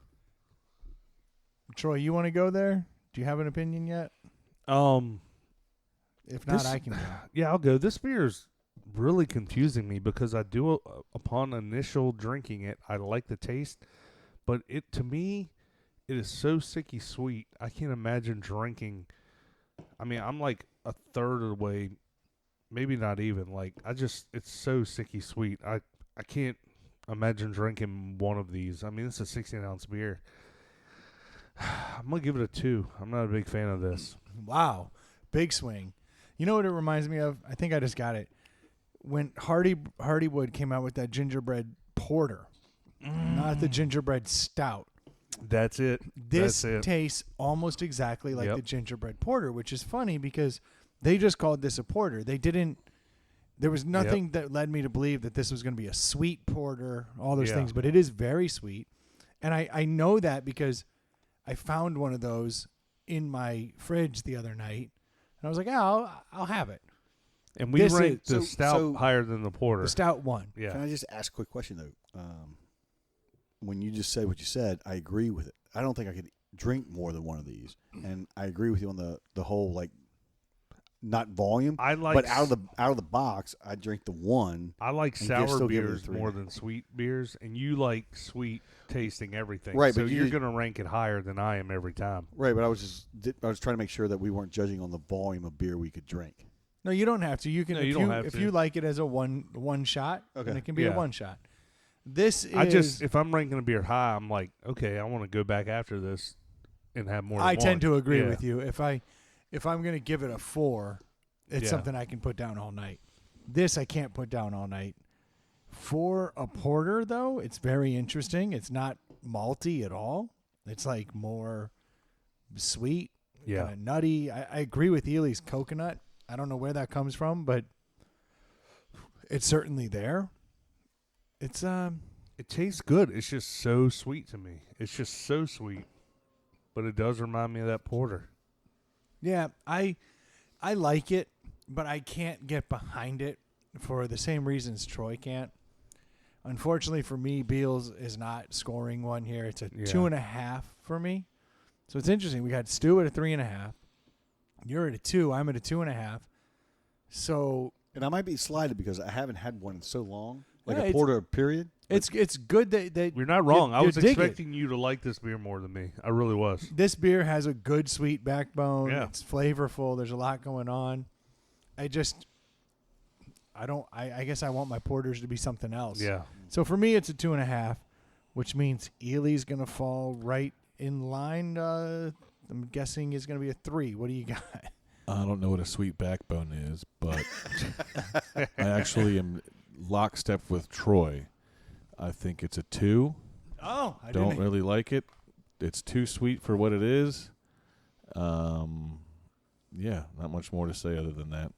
Troy, you want to go there? Do you have an opinion yet? If not, This- I can go. Yeah, I'll go. This beer is really confusing me because I do, upon initial drinking it, I like the taste, but it to me, it is so sicky sweet. I can't imagine drinking. I mean, I'm like a third of the way maybe not even. Like, it's so sicky sweet. I can't imagine drinking one of these. I mean, it's a 16-ounce beer. I'm going to give it a 2. I'm not a big fan of this. Wow. Big swing. You know what it reminds me of? I think I just got it. When Hardywood came out with that gingerbread porter, not the gingerbread stout. That's it. This That's it. tastes almost exactly like Yep. the gingerbread porter, which is funny because they just called this a porter. They didn't. There was nothing that led me to believe that this was going to be a sweet porter, all those Yeah. things, but it is very sweet. And I know that because I found one of those in my fridge the other night, and I was like, I'll have it. And we This ranked is- the so- stout so- higher than the porter. The stout one. Yeah. Can I just ask a quick question though? When you just said what you said, I agree with it. I don't think I could drink more than one of these, and I agree with you on the whole like not volume, I like but out of the box, I drink the one. I like and sour still give it a beers 3. more than sweet beers, and you like sweet tasting everything. Right, so but you're you- going to rank it higher than I am every time. Right, but I was trying to make sure that we weren't judging on the volume of beer we could drink. No, you don't have to. You can No, if you don't have if to. you like it as a one shot, Okay. then it can be Yeah. a one shot. This is If I'm ranking a beer high, I'm like, okay, I want to go back after this and have more. I than tend one. to agree Yeah. with you. If I'm going to give it a 4, it's Yeah. something I can put down all night. This I can't put down all night. For a porter though, it's very interesting. It's not malty at all. It's like more sweet, Yeah. kind of nutty. I agree with Ely's coconut. I don't know where that comes from, but it's certainly there. It's It tastes good. It's just so sweet to me. It's just so sweet, but it does remind me of that porter. yeah, I like it, but I can't get behind it for the same reasons Troy can't. Unfortunately for me, Beals is not scoring one here. It's a Yeah. 2.5 for me. So it's interesting. We got Stu at a 3.5. You're at a 2. I'm at a 2.5. So And I might be slighted because I haven't had one in so long, like Yeah, a it's- porter period. it's good that You're not wrong. I you was dig it. expecting you to like this beer more than me. I really was. This beer has a good sweet backbone. Yeah. It's flavorful. There's a lot going on. I guess I want my porters to be something else. Yeah. So for me, it's a 2.5, which means Ely's going to fall right in line. I'm guessing is going to be a 3. What do you got? I don't know what a sweet backbone is, but I actually am lockstep with Troy. I think it's a 2. Oh, I Don't didn't. really like it. It's too sweet for what it is. Yeah, not much more to say other than that.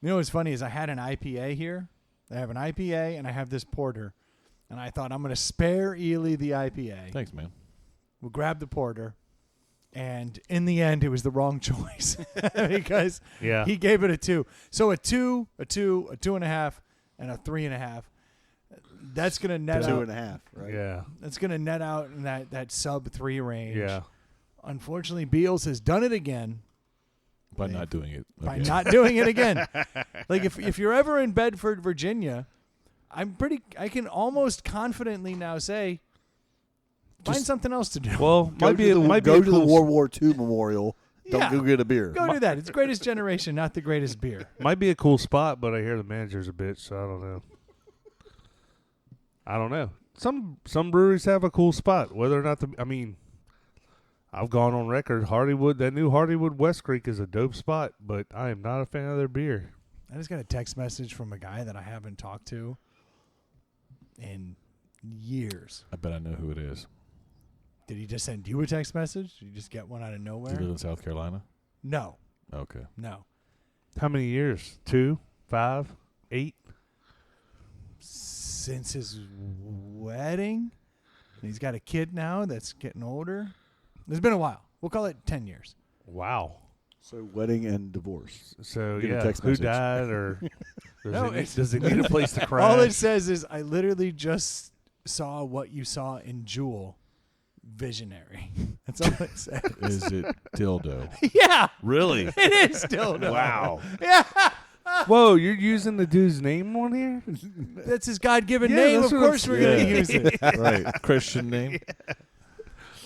You know what's funny is I had an IPA here. I have an IPA and I have this porter, and I thought I'm going to spare Ely the IPA. Thanks, man. We'll grab the porter. And in the end, it was the wrong choice because Yeah. he gave it a 2. So a 2, a 2, a 2.5, and a 3.5. That's going to net out. 2.5, right? Yeah. That's going to net out in that sub 3 range. Yeah. Unfortunately, Beals has done it again By not doing it. by Okay. not doing it again. Like if you're ever in Bedford, Virginia, I can almost confidently now say, find Just something else to do. Well, Go might be to the, might go be a to the cool World War II memorial. Don't Yeah. go get a beer. Go do that. It's Greatest Generation, not the greatest beer. Might be a cool spot, but I hear the manager's a bitch, so I don't know. I don't know. Some breweries have a cool spot, whether or not I've gone on record. Hardywood, that new Hardywood West Creek is a dope spot, but I am not a fan of their beer. I just got a text message from a guy that I haven't talked to in years. I bet I know who it is. Did he just send you a text message? Did you just get one out of Do you nowhere? live in South Carolina? No, Okay. no. How many years? 2, 5, 8? Since his wedding, he's got a kid now that's getting older. It's been a while. We'll call it 10 years. Wow. So wedding and divorce. So Get a yeah, text who message. died or No, it's- does it need a place to crash? All it says is, I literally just saw what you saw in Jewel. Visionary. That's all it says. Is it dildo? Yeah, Really? it is still. No. Wow. Yeah, Whoa, you're using the dude's name on here? that's his God-given Yeah, name. that's Of what I'm course, we're going to Yeah. use it. Right. Christian name?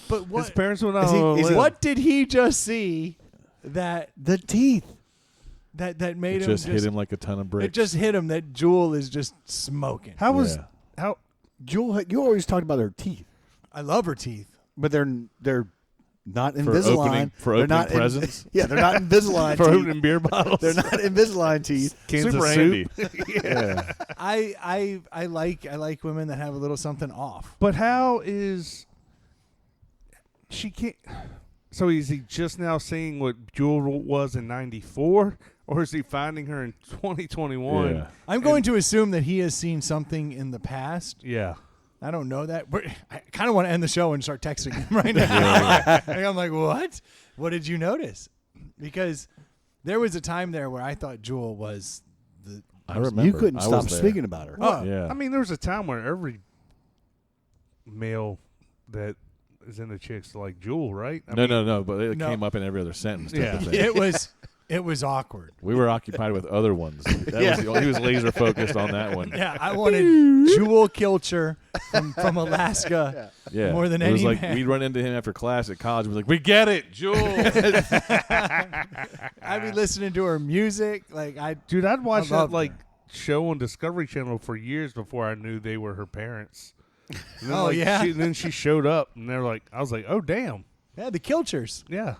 But His what? parents went out Is he- on a is he- limb. What did he just see? That The teeth. that made It him just hit him like a ton of bricks. It just hit him that Jewel is just smoking. How was Yeah. how? Jewel, you always talked about her teeth, I love her teeth. but they're not For Invisalign. opening- for They're opening not presents? yeah, they're not Invisalign For teeth. opening beer bottles. They're not Invisalign teeth. Cans Super of handy. soup. Yeah. I like women that have a little something off. But how is she can't? So is he just now seeing what Jewel was in #94, or is he finding her in 2021? Yeah. I'm going to assume that he has seen something in the past. Yeah. I don't know that, but I kind of want to end the show and start texting him right now. And I'm like, what? What did you notice? Because there was a time there where I thought Jewel was the. I remember. You couldn't I stop was there. speaking about her. Well, Yeah. I mean, there was a time where every male that is into chicks like Jewel, right? I mean, No. But it No. came up in every other sentence. type Yeah. of thing. it was awkward. We were occupied with other ones. That was he was laser focused on that one. Yeah, I wanted Jewel Kilcher from Alaska. Yeah. More than it was any like man. we'd run into him after class at college. We're like, we get it, Jewel. I'd be listening to her music. dude, I'd watch that loved like her. show on Discovery Channel for years before I knew they were her parents. And then, Oh, yeah? Then she showed up, and they're like, I was like, oh damn, Yeah, the Kilchers. yeah.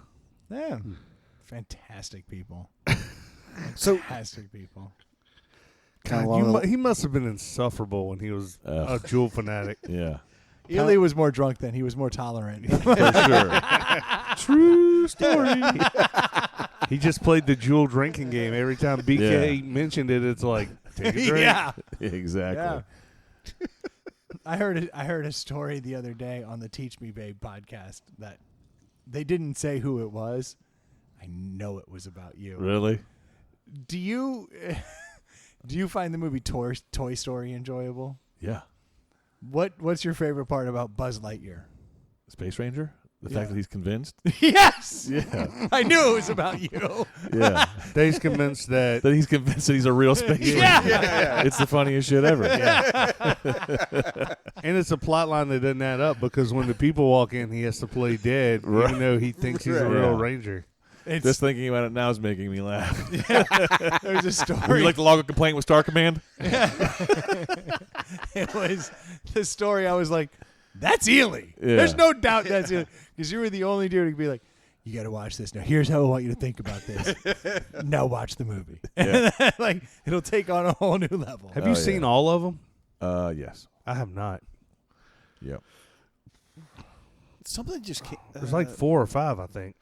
Yeah. Fantastic people. So Fantastic people. kind God, of he must have been insufferable when he was a Jewel fanatic. Yeah. Ely was more drunk then. He was more tolerant. For sure. True story. He just played the Jewel drinking game. Every time BK mentioned it, it's like, take a drink. Yeah. Exactly. Yeah. I heard a story the other day on the Teach Me Babe podcast that they didn't say who it was. I know it was about you. Really? Do you find the movie Toy Story enjoyable? Yeah. What's your favorite part about Buzz Lightyear? Space Ranger? The Yeah. fact that he's convinced? Yes. Yeah. I knew it was about you. Yeah. Dave's convinced that. That he's convinced that he's a real space ranger. Yeah. It's the funniest shit ever. And it's a plot line that doesn't add up because when the people walk in, he has to play dead, Right. even though he thinks he's a Right. real Yeah. ranger. It's, Just thinking about it now is making me laugh. there's a Would story. you like to log a complaint with Star Command? It was the story. I was like, that's Ely. Yeah. There's no doubt that's Ely. Because you were the only dude who could be like, you got to watch this. Now, here's how I want you to think about this. Now watch the movie. Yeah. Like, it'll take on a whole new level. Have you seen all of them? Yes. I have not. Yep. something just came. There's like 4 or 5, I think.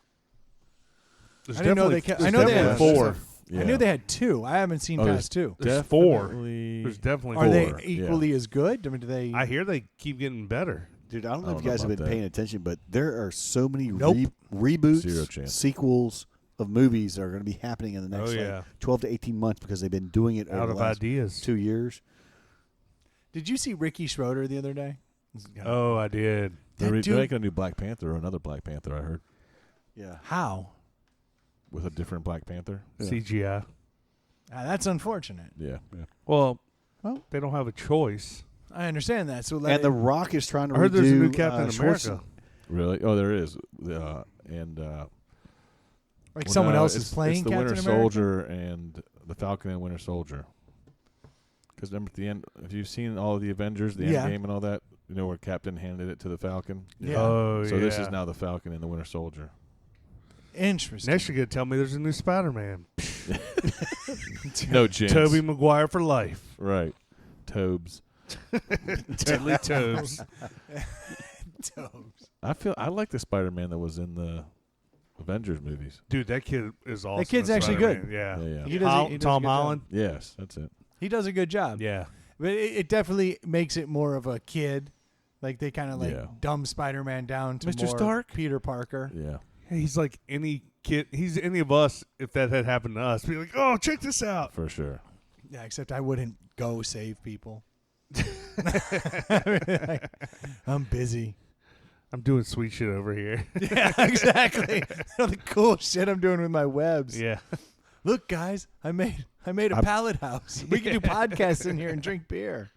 There's I didn't know definitely- they kept- there's I know they definitely had- 4. Yeah. I knew they had 2. I haven't seen Oh, past 2. There's 4. Definitely- There's definitely Are 4. they yeah. equally as good? I mean, do they? I hear they keep getting better. Dude, I don't know I if don't you guys know have been about paying attention, but there are so many Nope. reboots, Zero chance. sequels of movies that are going to be happening in the next Oh, yeah. 12 to 18 months because they've been doing it over Out the of last ideas. 2 years. Did you see Ricky Schroeder the other day? Oh, I did. They're, That they're dude- making a new Black Panther or another Black Panther, I heard, Yeah. How? with a different Black Panther. Yeah. CGI. That's unfortunate. Yeah. Well, Well- they don't have a choice. I understand that. So And The Rock is trying to I heard there's a new redo, Captain America. Really? Oh, there is. like someone else is playing It's the Captain Winter America? Soldier and the Falcon and Winter Soldier. Because remember at the end, if you've seen all of the Avengers, the Yeah. Endgame and all that, you know where Captain handed it to the Falcon. Yeah. Oh, So yeah. this is now the Falcon and the Winter Soldier. Interesting. Next, you're going to tell me there's a new Spider-Man. No chance. Tobey Maguire for life. Right. Tobes. Deadly Tobes. I like the Spider-Man that was in the Avengers movies. Dude, that kid is awesome. kid's as actually Spider-Man. good. Yeah. Yeah. He does, he does a Tom good job. Holland. Yes, that's it. He does a good job. Yeah. But it definitely makes it more of a kid. Like they kind of like Yeah. dumb Spider-Man down to Mr. more Stark? Peter Parker. Yeah. He's like any kid. He's any of us if that had happened to us. Be like, oh, check this out. For sure. Yeah, except I wouldn't go save people. I'm busy. I'm doing sweet shit over here. Yeah, exactly. The cool shit I'm doing with my webs. Yeah. Look, guys, I made a pallet house. We can do podcasts in here and drink beer.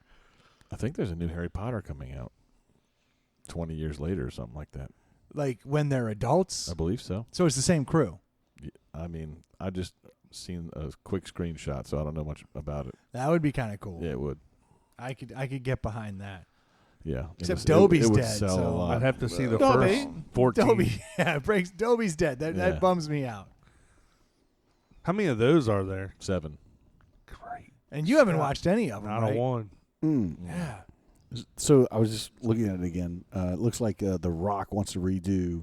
I think there's a new Harry Potter coming out 20 years later or something like that. Like when they're adults. I believe so. So it's the same crew. I mean, I just seen a quick screenshot, so I don't know much about it. That would be kind of cool. Yeah, it would. I could get behind that. Yeah. Except It Dobie's would dead, sell so- a lot. I'd have to see the Dobie. first 14. Dobie, yeah, breaks. Dobie's dead. That Yeah. bums me out. How many of those are there? 7. Great. And you haven't watched any of them, Not right? a one. Yeah. So I was just looking at it again. It looks like The Rock wants to redo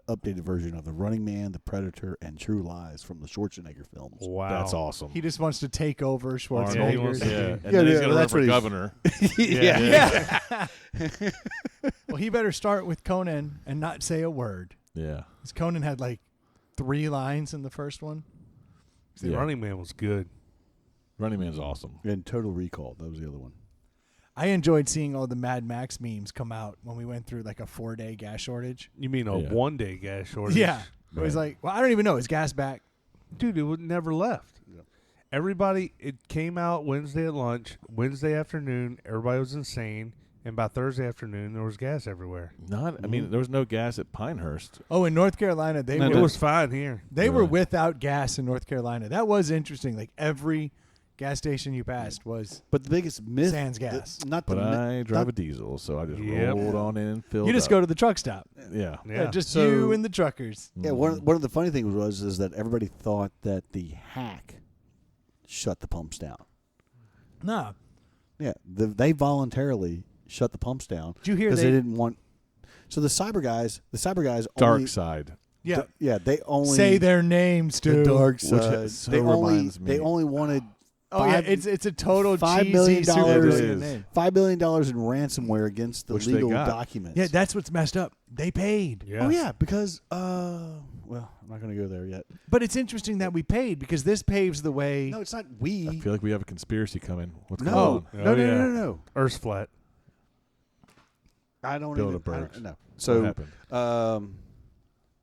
updated version of The Running Man, The Predator, and True Lies from the Schwarzenegger films. Wow. That's awesome. He just wants to take over Arnold. Schwarzenegger. he wants to Yeah. do- And Yeah, then he's yeah, going to run that's for what he's- governor. Yeah. Well, he better start with Conan and not say a word. Yeah. 'Cause Conan had like 3 lines in the first one. The Yeah. Running Man was good. Running Man's awesome. And Total Recall. That was the other one. I enjoyed seeing all the Mad Max memes come out when we went through like a 4-day gas shortage. You mean a Yeah. 1-day gas shortage? Yeah. It was Right. like, well, I don't even know. Is gas back? Dude, it would never left. Yep. Everybody, it came out Wednesday at lunch, Wednesday afternoon, everybody was insane, and by Thursday afternoon, there was gas everywhere. I mean, there was no gas at Pinehurst. Oh, in North Carolina, they It were was fine here. they were Really? without gas in North Carolina. That was interesting. Like every gas station you passed was But the biggest myth, sans gas. not the But myth- I drive not- a diesel, so I just Yep. rolled on in and filled you just up. go to the truck stop. Yeah. Yeah. Just So- you and the truckers. Yeah, one of the funny things is that everybody thought that the hack shut the pumps down. Nah. Yeah, they voluntarily shut the pumps down Did you hear because they? they didn't want. So the cyber guys Dark only, side. Yeah. yeah, they only Say their names, the dude. dark Which side. so they only reminds me- they only wanted Oh yeah, $5 it's a total $5 cheesy million super It brilliant is. name. $5 billion in ransomware against the Which they legal got. documents. Yeah, that's what's messed up. They paid. Yeah. Oh yeah, because well, I'm not going to go there yet. But it's interesting that we paid because this paves the way. No, it's not I we. feel like we have a conspiracy coming. What's No, going on? no, Oh, no, yeah. no, no. Earth's flat. I don't Bilderberg. even. I don't know. What So, happened?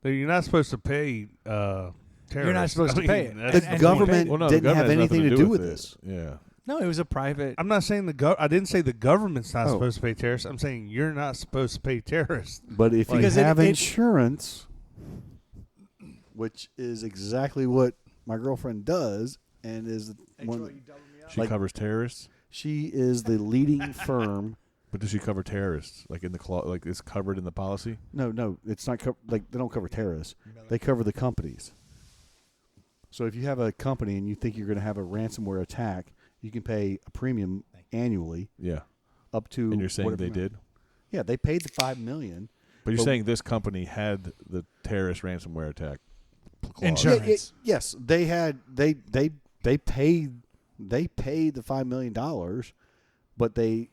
You're not supposed to pay terrorists. You're not supposed to pay it. that's the And government Well, no, the didn't have government has anything nothing to do with it. this. Yeah. No, it was a private. I'm not saying I didn't say the government's not Oh. supposed to pay terrorists. I'm saying you're not supposed to pay terrorists. But if you Because it- have it- insurance, which is exactly what my girlfriend does, and is one, She Like- covers terrorists, she is the leading firm. but does she cover terrorists? Like in the like it's covered in the policy? No, it's not like they don't cover terrorists. They cover the companies. So if you have a company and you think you're going to have a ransomware attack, you can pay a premium annually Yeah. up to. And you're saying whatever they amount. did? Yeah, they paid the $5 million. But you're But- saying this company had the terrorist ransomware attack clause. Insurance. Yes, they had they paid the $5 million, but they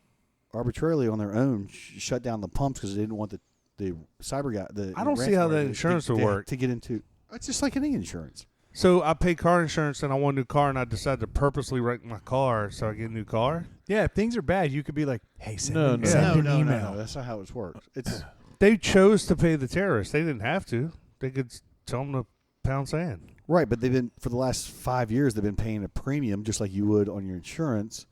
arbitrarily on their own shut down the pumps because they didn't want the cyber guy. I don't see how ransomware that to- insurance to, would to- work. to get into. It's just like any insurance. So I pay car insurance and I want a new car and I decide to purposely wreck my car so I get a new car. Yeah, if things are bad, you could be like, "Hey, send, No, an, no. send no, an no, email." no, that's not how it works. It's They chose to pay the terrorists. They didn't have to. They could tell them to pound sand. right, but they've been for the last 5 years. They've been paying a premium just like you would on your insurance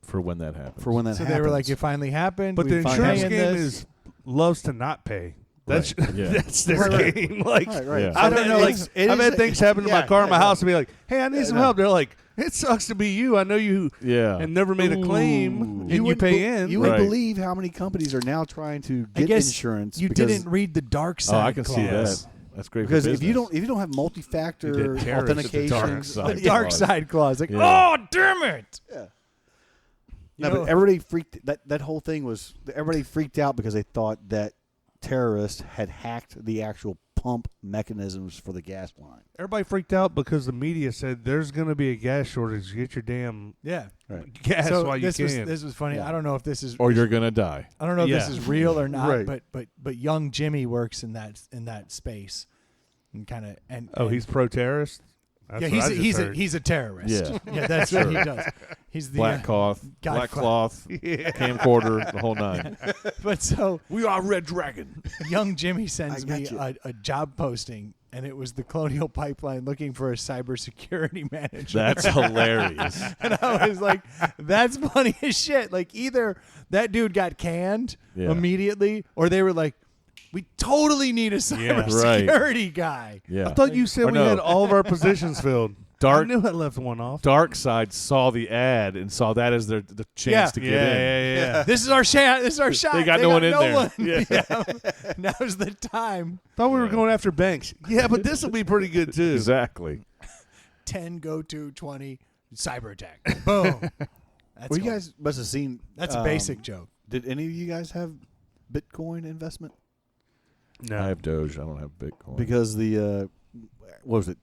For when that happens. for when that So happens. they were like, "It finally happened." But the we've been insurance paying game this. loves to not pay. That's Right, yeah. that's their Right. game. Like right. Yeah. I've I don't had, know, like, it I've is- had things happen to my yeah, car in my yeah, house and be like, "Hey, I need some no. help." They're like, "It sucks to be you. I know you Yeah. and never made a claim Ooh. and you wouldn't pay be- in." You Right. would believe how many companies are now trying to I get guess insurance. you because, didn't read the dark Oh, side. I can see clause. that. That's great. because for if you business. don't have You multi-factor did terrorists at the authentication, dark side. The Yeah. dark side clause. Like, Yeah. oh, damn it! yeah. You No, know- but everybody freaked. That whole thing was everybody freaked out because they thought that terrorists had hacked the actual pump mechanisms for the gas line. Everybody freaked out because the media said there's going to be a gas shortage. Get your damn Yeah. gas so while you this can. was funny. Yeah. I don't know if this is or you're gonna die. I don't know if this Yeah. is real or not, Right. but young Jimmy works in that space, and kind of and Oh, and- he's pro-terrorist? That's yeah what I just heard. he's a terrorist. Yeah. yeah, that's what he does. He's the Black cloth, God, black fuck. cloth, camcorder, the whole nine. But so We are Red Dragon. young Jimmy sends I got me you. a job posting, and it was the Colonial Pipeline looking for a cybersecurity manager. That's hilarious. And I was like, that's funny as shit. Like, either that dude got canned Yeah. immediately, or they were like, we totally need a Yeah. cybersecurity guy. Yeah. I thought you said Or we no. had all of our positions filled. I knew I left one off. Dark Side saw the ad and saw that as the chance to get in. Yeah. This is our shot. This is our shot. They got no one in there. one. Yeah. Now's the time. Thought we were going after Banks. Yeah, but this will be pretty good too. Exactly. 10 go to 20 cyber attack. Boom. That's Well, you gold. guys must have seen. That's a basic joke. Did any of you guys have Bitcoin investment? No. I have Doge. I don't have Bitcoin. Because the what was it,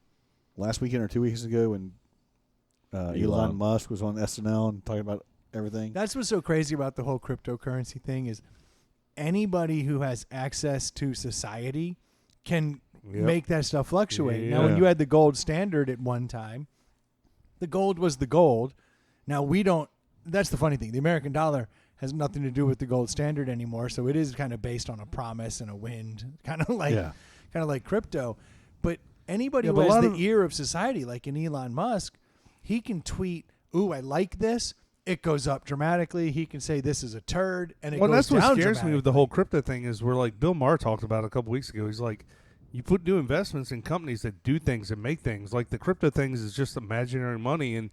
last weekend or 2 weeks ago when Elon Musk was on SNL and talking about everything. That's what's so crazy about the whole cryptocurrency thing is anybody who has access to society can make that stuff fluctuate. Yeah. Now, when you had the gold standard at one time, the gold was the gold. Now, we don't – that's the funny thing. The American dollar has nothing to do with the gold standard anymore, so it is kind of based on a promise and a wind, kind of like crypto. But anybody who has the ear of society, like an Elon Musk, he can tweet, ooh, I like this. It goes up dramatically. He can say this is a turd, and it goes down that's what scares dramatically. me with the whole crypto thing is we're like Bill Maher talked about a couple weeks ago. He's like, you put new investments in companies that do things and make things. Like the crypto things is just imaginary money, and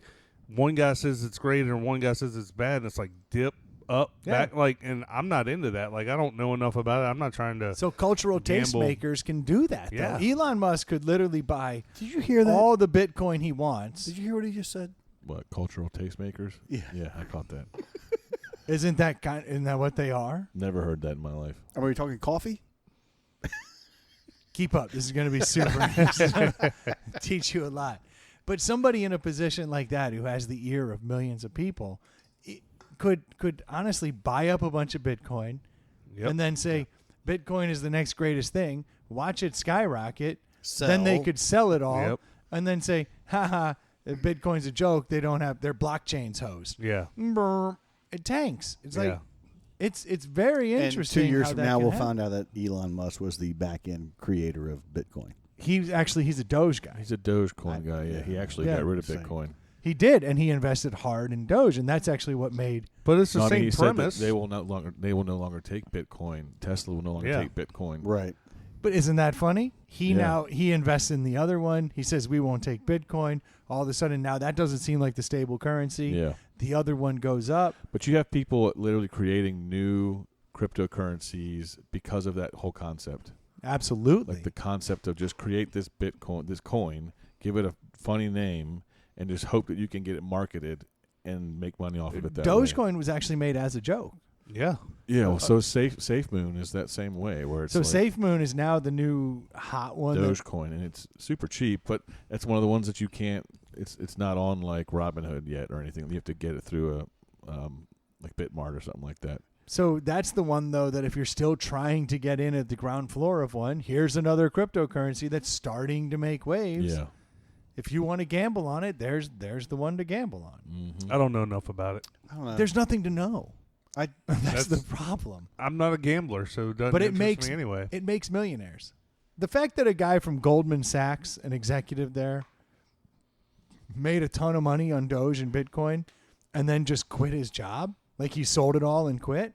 one guy says it's great and one guy says it's bad, and it's like dip, up, back. Like, and I'm not into that. Like, I don't know enough about it. I'm not trying to. So cultural gamble. tastemakers can do that. Yeah. Though. Elon Musk could literally buy Did you hear that? all the Bitcoin he wants. Did you hear what he just said? What, cultural tastemakers? Yeah. Yeah, I caught that. Isn't that what they are? Never heard that in my life. Are we talking coffee? Keep up. This is going to be super interesting. Teach you a lot. But somebody in a position like that who has the ear of millions of people could honestly buy up a bunch of Bitcoin and then say, Bitcoin is the next greatest thing. Watch it skyrocket. Sell. Then they could sell it all and then say, haha, Bitcoin's a joke. They don't have their blockchain's hosed. Yeah. Brr, it tanks. It's like it's very interesting. And 2 years how from that now, can we'll happen. find out that Elon Musk was the back end creator of Bitcoin. He's a Doge guy. He's a Dogecoin guy. Yeah, he actually got rid of Same. Bitcoin. He did, and he invested hard in Doge, and that's actually what made. But it's the No, I mean, same he said that premise. they will no longer take Bitcoin. Tesla will no longer take Bitcoin. Right. But isn't that funny? He invests in the other one. He says we won't take Bitcoin. All of a sudden now that doesn't seem like the stable currency. Yeah. The other one goes up. But you have people literally creating new cryptocurrencies because of that whole concept. Absolutely. Like the concept of just create this Bitcoin, this coin, give it a funny name, and just hope that you can get it marketed and make money off of it that way. Dogecoin was actually made as a joke. Yeah. Yeah, well, so SafeMoon is that same way where it's So like SafeMoon is now the new hot one. Dogecoin, and it's super cheap, but it's one of the ones that you can't. It's not on like Robinhood yet or anything. You have to get it through a like Bitmart or something like that. So that's the one, though, that if you're still trying to get in at the ground floor of one, here's another cryptocurrency that's starting to make waves. Yeah. If you want to gamble on it, there's the one to gamble on. Mm-hmm. I don't know enough about it. I don't know. There's nothing to know. I That's the problem. I'm not a gambler, so it doesn't But it interest makes me anyway. It makes millionaires. The fact that a guy from Goldman Sachs, an executive there, made a ton of money on Doge and Bitcoin and then just quit his job, like he sold it all and quit,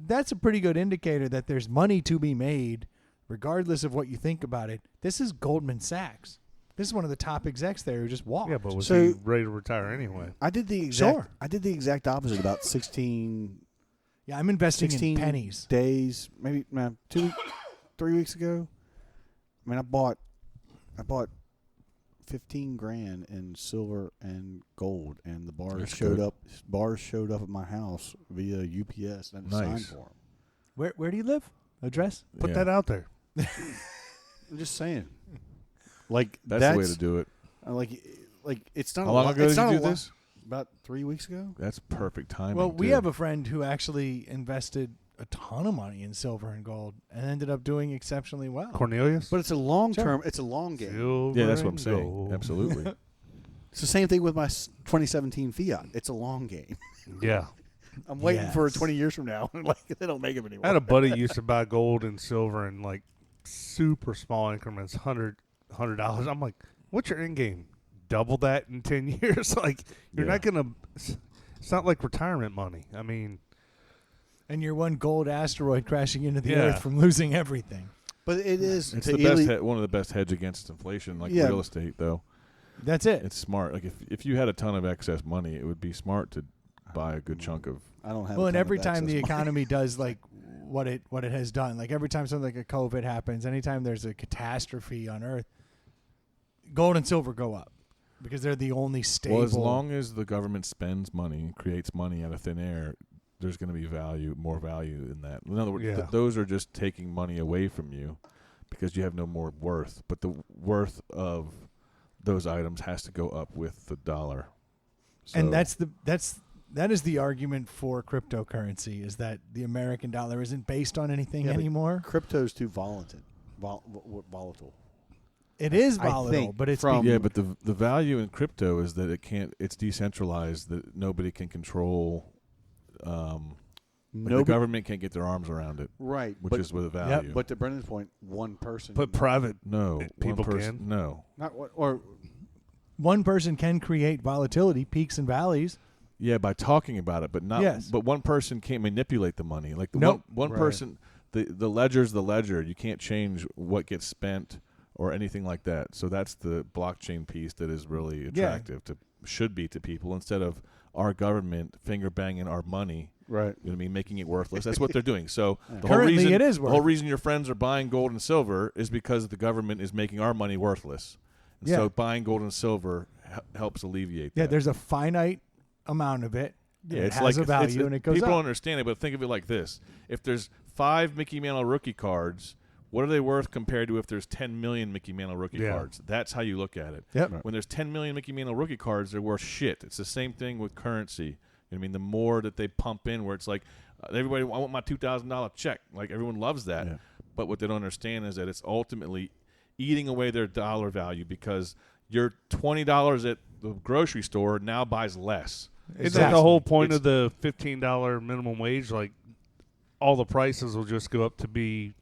that's a pretty good indicator that there's money to be made regardless of what you think about it. This is Goldman Sachs. This is one of the top execs there who just walked. Yeah, but was So- he ready to retire anyway? I did the exact opposite about 16 Yeah, I'm investing 16 in pennies. days, maybe 3 weeks ago. I mean, I bought 15 grand in silver and gold, and the bars That's showed good. up. Bars showed up at my house via UPS, and I had to Nice. sign for them. Where do you live? Address? Put that out there. I'm just saying, like That's the way to do it. like it's not. How a long lot- ago it's did not you a do lot- this? About 3 weeks ago. That's perfect timing. Well, we too. have a friend who actually invested a ton of money in silver and gold and ended up doing exceptionally well. Cornelius? But it's a long Sure. term. It's a long game. Silver Yeah, that's what I'm and saying. gold. Absolutely. It's the same thing with my 2017 Fiat. It's a long game. Yeah. I'm waiting for Yes. 20 years from now. Like they don't make them anymore. I had a buddy who used to buy gold and silver in like super small increments, $100. I'm like, what's your end game? Double that in 10 years? Like, you're Yeah. not going to. It's not like retirement money. I mean, And you're one gold asteroid crashing into the Yeah. earth from losing everything. But it is It's to the best Ely- one of the best hedge against inflation, like Yeah. real estate, though. That's it. It's smart. Like if you had a ton of excess money, it would be smart to buy a good chunk of. I don't have. Well, a and ton every of time excess the money. economy does like what it has done, like every time something like a COVID happens, anytime there's a catastrophe on Earth, gold and silver go up because they're the only stable. Well, as long as the government spends money, creates money out of thin air, there's going to be more value in that. In other words, Yeah. those are just taking money away from you because you have no more worth. But the worth of those items has to go up with the dollar. and So- that is the argument for cryptocurrency, is that the American dollar isn't based on anything Yeah, but anymore. Crypto's too volatile. Volatile. It is I volatile, think but it's from- yeah, but the value in crypto is that it's decentralized, that nobody can control. The government can't get their arms around it, Right. which but, is where the value. But to Brendan's point, one person. But private no, people one person, can. no. Not what, or one person can create volatility, peaks and valleys. Yeah, by talking about it, but not. Yes. But one person can't manipulate the money. Like the Nope. one Right. person, the ledger's the ledger. You can't change what gets spent or anything like that. So that's the blockchain piece that is really attractive should be to people, instead of our government finger banging our money. right. You know what I mean? Making it worthless. That's what they're doing. So the Currently, whole reason it is the whole worthless. reason your friends are buying gold and silver is because the government is making our money worthless. And Yeah. So buying gold and silver helps alleviate Yeah, that. there's a finite amount of it. Yeah, it it's has like a value and it goes people up. don't understand it, but think of it like this: if there's 5 Mickey Mantle rookie cards, what are they worth compared to if there's 10 million Mickey Mantle rookie Yeah. cards? That's how you look at it. Yep. Right. When there's 10 million Mickey Mantle rookie cards, they're worth shit. It's the same thing with currency. You know what I mean? The more that they pump in, where it's like everybody, I want my $2,000 check. Like everyone loves that, Yeah. but what they don't understand is that it's ultimately eating away their dollar value, because your $20 at the grocery store now buys less. It's like the whole point It's- of the $15 minimum wage. Like all the prices will just go up to be,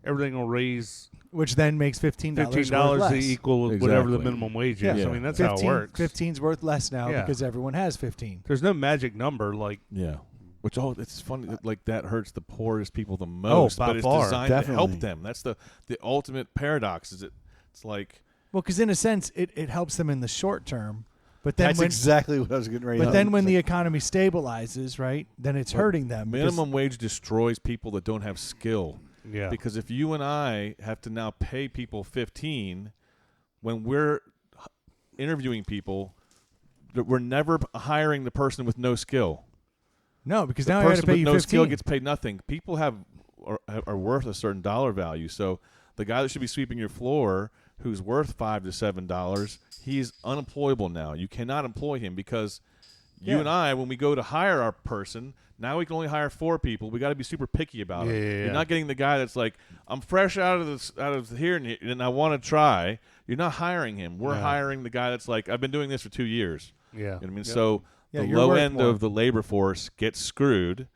everything will raise Which then makes $15 $15 worth to less. equal whatever the Exactly. minimum wage Yeah. is. Yeah. I mean, that's how it works. 15's worth less now Yeah. because everyone has 15. There's no magic number. Like Yeah. Which it's funny that, like, that hurts the poorest people the most, by but it's far. designed to Definitely. help them. That's the ultimate paradox. It's like Well, because in a sense, it helps them in the short term, but then That's when exactly what I was getting ready to but say. then when the economy stabilizes, right, then it's hurting them. because- minimum wage destroys people that don't have skill. yeah, Because if you and I have to now pay people 15 when we're interviewing people, we're never hiring the person with no skill. No, because The now I got to person pay with you no 15. skill gets paid nothing. People are worth a certain dollar value. So the guy that should be sweeping your floor, who's worth $5 to $7, he's unemployable now. You cannot employ him because you Yeah. and I, when we go to hire our person, now we can only hire 4 people. We got to be super picky about it. Yeah, yeah, You're yeah. not getting the guy that's like, I'm fresh out of here and I want to try. You're not hiring him. We're No. hiring the guy that's like, I've been doing this for 2 years. yeah. You know what I mean? So Yeah, the you're low worth end more. of the labor force gets screwed,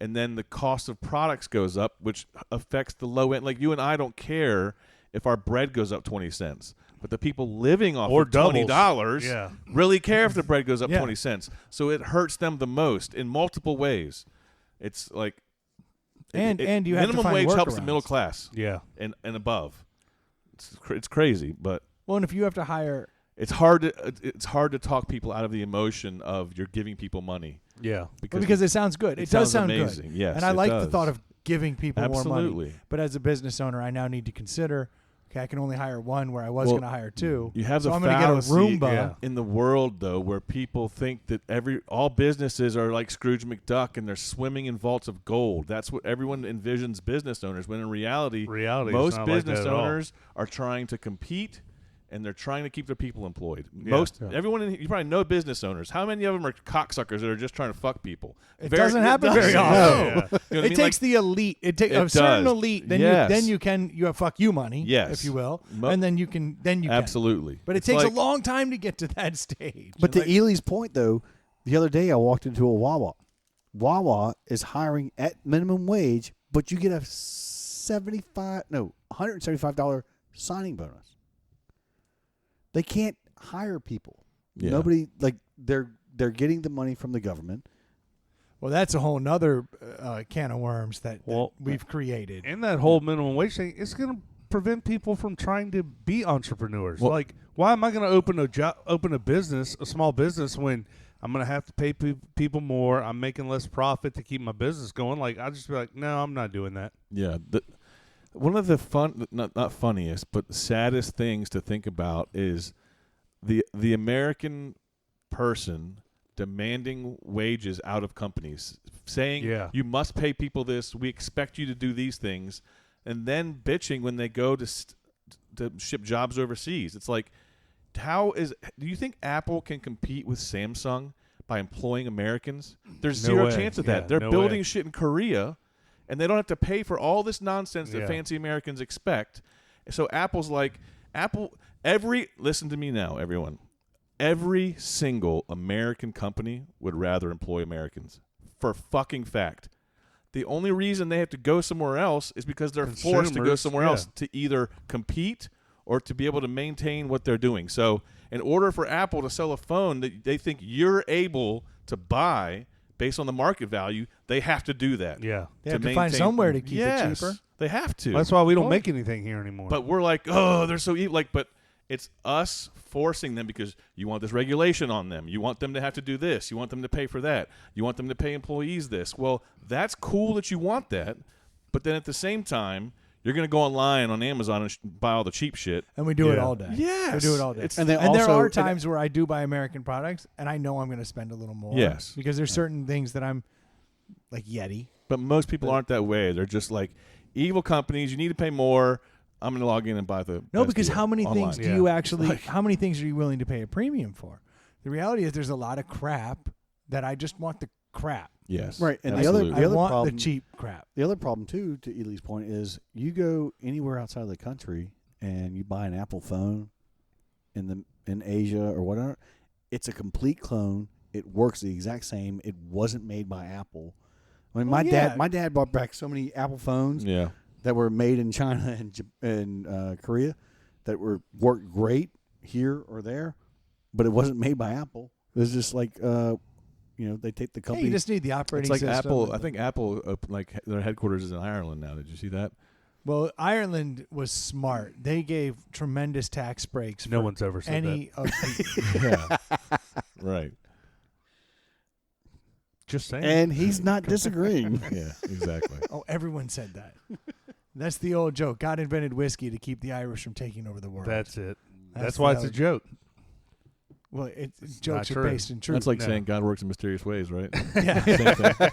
and then the cost of products goes up, which affects the low end. Like, you and I don't care if our bread goes up 20 cents, but the people living off Or of doubles. $20 Yeah. really care if the bread goes up Yeah. 20 cents. So it hurts them the most in multiple ways. It's like And you have to minimum find wage helps the workarounds. middle class Yeah. and above. It's crazy, but Well, and if you have to hire, it's hard to talk people out of the emotion of you're giving people money. Yeah. because it sounds good. It does sounds sound amazing. good. Yes, and I it like the does. thought of giving people more money. Absolutely. But as a business owner, I now need to consider, okay, I can only hire one where I was Well, going to hire 2. You have so the I'm going to get a fallacy Roomba. Yeah. in the world, though, where people think that all businesses are like Scrooge McDuck and they're swimming in vaults of gold. That's what everyone envisions business owners, when in reality Reality is most not like business that at all. owners are trying to compete and they're trying to keep their people employed. Yeah. Everyone, you probably know business owners. How many of them are cocksuckers that are just trying to fuck people? It doesn't happen very often. No. Yeah. You know what I It mean? takes the elite. It takes a It certain does. elite. Then Yes. you have fuck you money, Yes. if you will, Mo- and then you can Absolutely. But it It's takes like- a long time to get to that stage. But to Ely's point, though, the other day I walked into a Wawa. Wawa is hiring at minimum wage, but you get a $175 signing bonus. They can't hire people. Yeah. Nobody they're getting the money from the government. Well, that's a whole nother can of worms that Well, we've created. And that whole minimum wage thing, it's going to prevent people from trying to be entrepreneurs. Well- like, Why am I going to open a business, a small business, when I'm going to have to pay people more? I'm making less profit to keep my business going. Like, I'll just be like, no, I'm not doing that. Yeah. One of the not funniest, but saddest things to think about is the American person demanding wages out of companies, saying you must pay people this, we expect you to do these things, and then bitching when they go to ship jobs overseas. It's like, do you think Apple can compete with Samsung by employing Americans? There's zero chance of that. They're building shit in Korea, and they don't have to pay for all this nonsense that fancy Americans expect. So Apple's like, listen to me now, everyone. Every single American company would rather employ Americans, for fucking fact. The only reason they have to go somewhere else is because they're forced to go somewhere else to either compete or to be able to maintain what they're doing. So in order for Apple to sell a phone that they think you're able to buy based on the market value, they have to do that. Yeah. They have to find somewhere to keep it cheaper. They have to. That's why we don't make anything here anymore. But we're like, oh, they're so evil. But it's us forcing them because you want this regulation on them. You want them to have to do this. You want them to pay for that. You want them to pay employees this. Well, that's cool that you want that. But then at the same time, you're going to go online on Amazon and buy all the cheap shit. And we do it all day. Yes. We do it all day. And there are times where I do buy American products, and I know I'm going to spend a little more. Yes. Because there's certain things that I'm, like Yeti. But most people aren't that way. They're just like, evil companies, you need to pay more. I'm going to log in and buy the No, best because deal how many online. things do you actually, how many things are you willing to pay a premium for? The reality is there's a lot of crap that I just want the crap. Yes. Right. And absolutely. I want problem, the cheap crap. The other problem, too, to Ely's point, is you go anywhere outside of the country and you buy an Apple phone in Asia or whatever, it's a complete clone. It works the exact same. It wasn't made by Apple. I mean, my dad brought back so many Apple phones that were made in China and Korea that worked great here or there, but it wasn't made by Apple. It was just like, they take the company. You just need the operating it's like system. Apple. I think Apple, their headquarters is in Ireland now. Did you see that? Well, Ireland was smart. They gave tremendous tax breaks. No one's ever said any that. of the Right. Just saying. And he's not disagreeing. Yeah, exactly. Oh, everyone said that. That's the old joke. God invented whiskey to keep the Irish from taking over the world. That's it. That's why it's a joke. Well, jokes are based in truth. That's like saying God works in mysterious ways, right? Yeah. Same thing.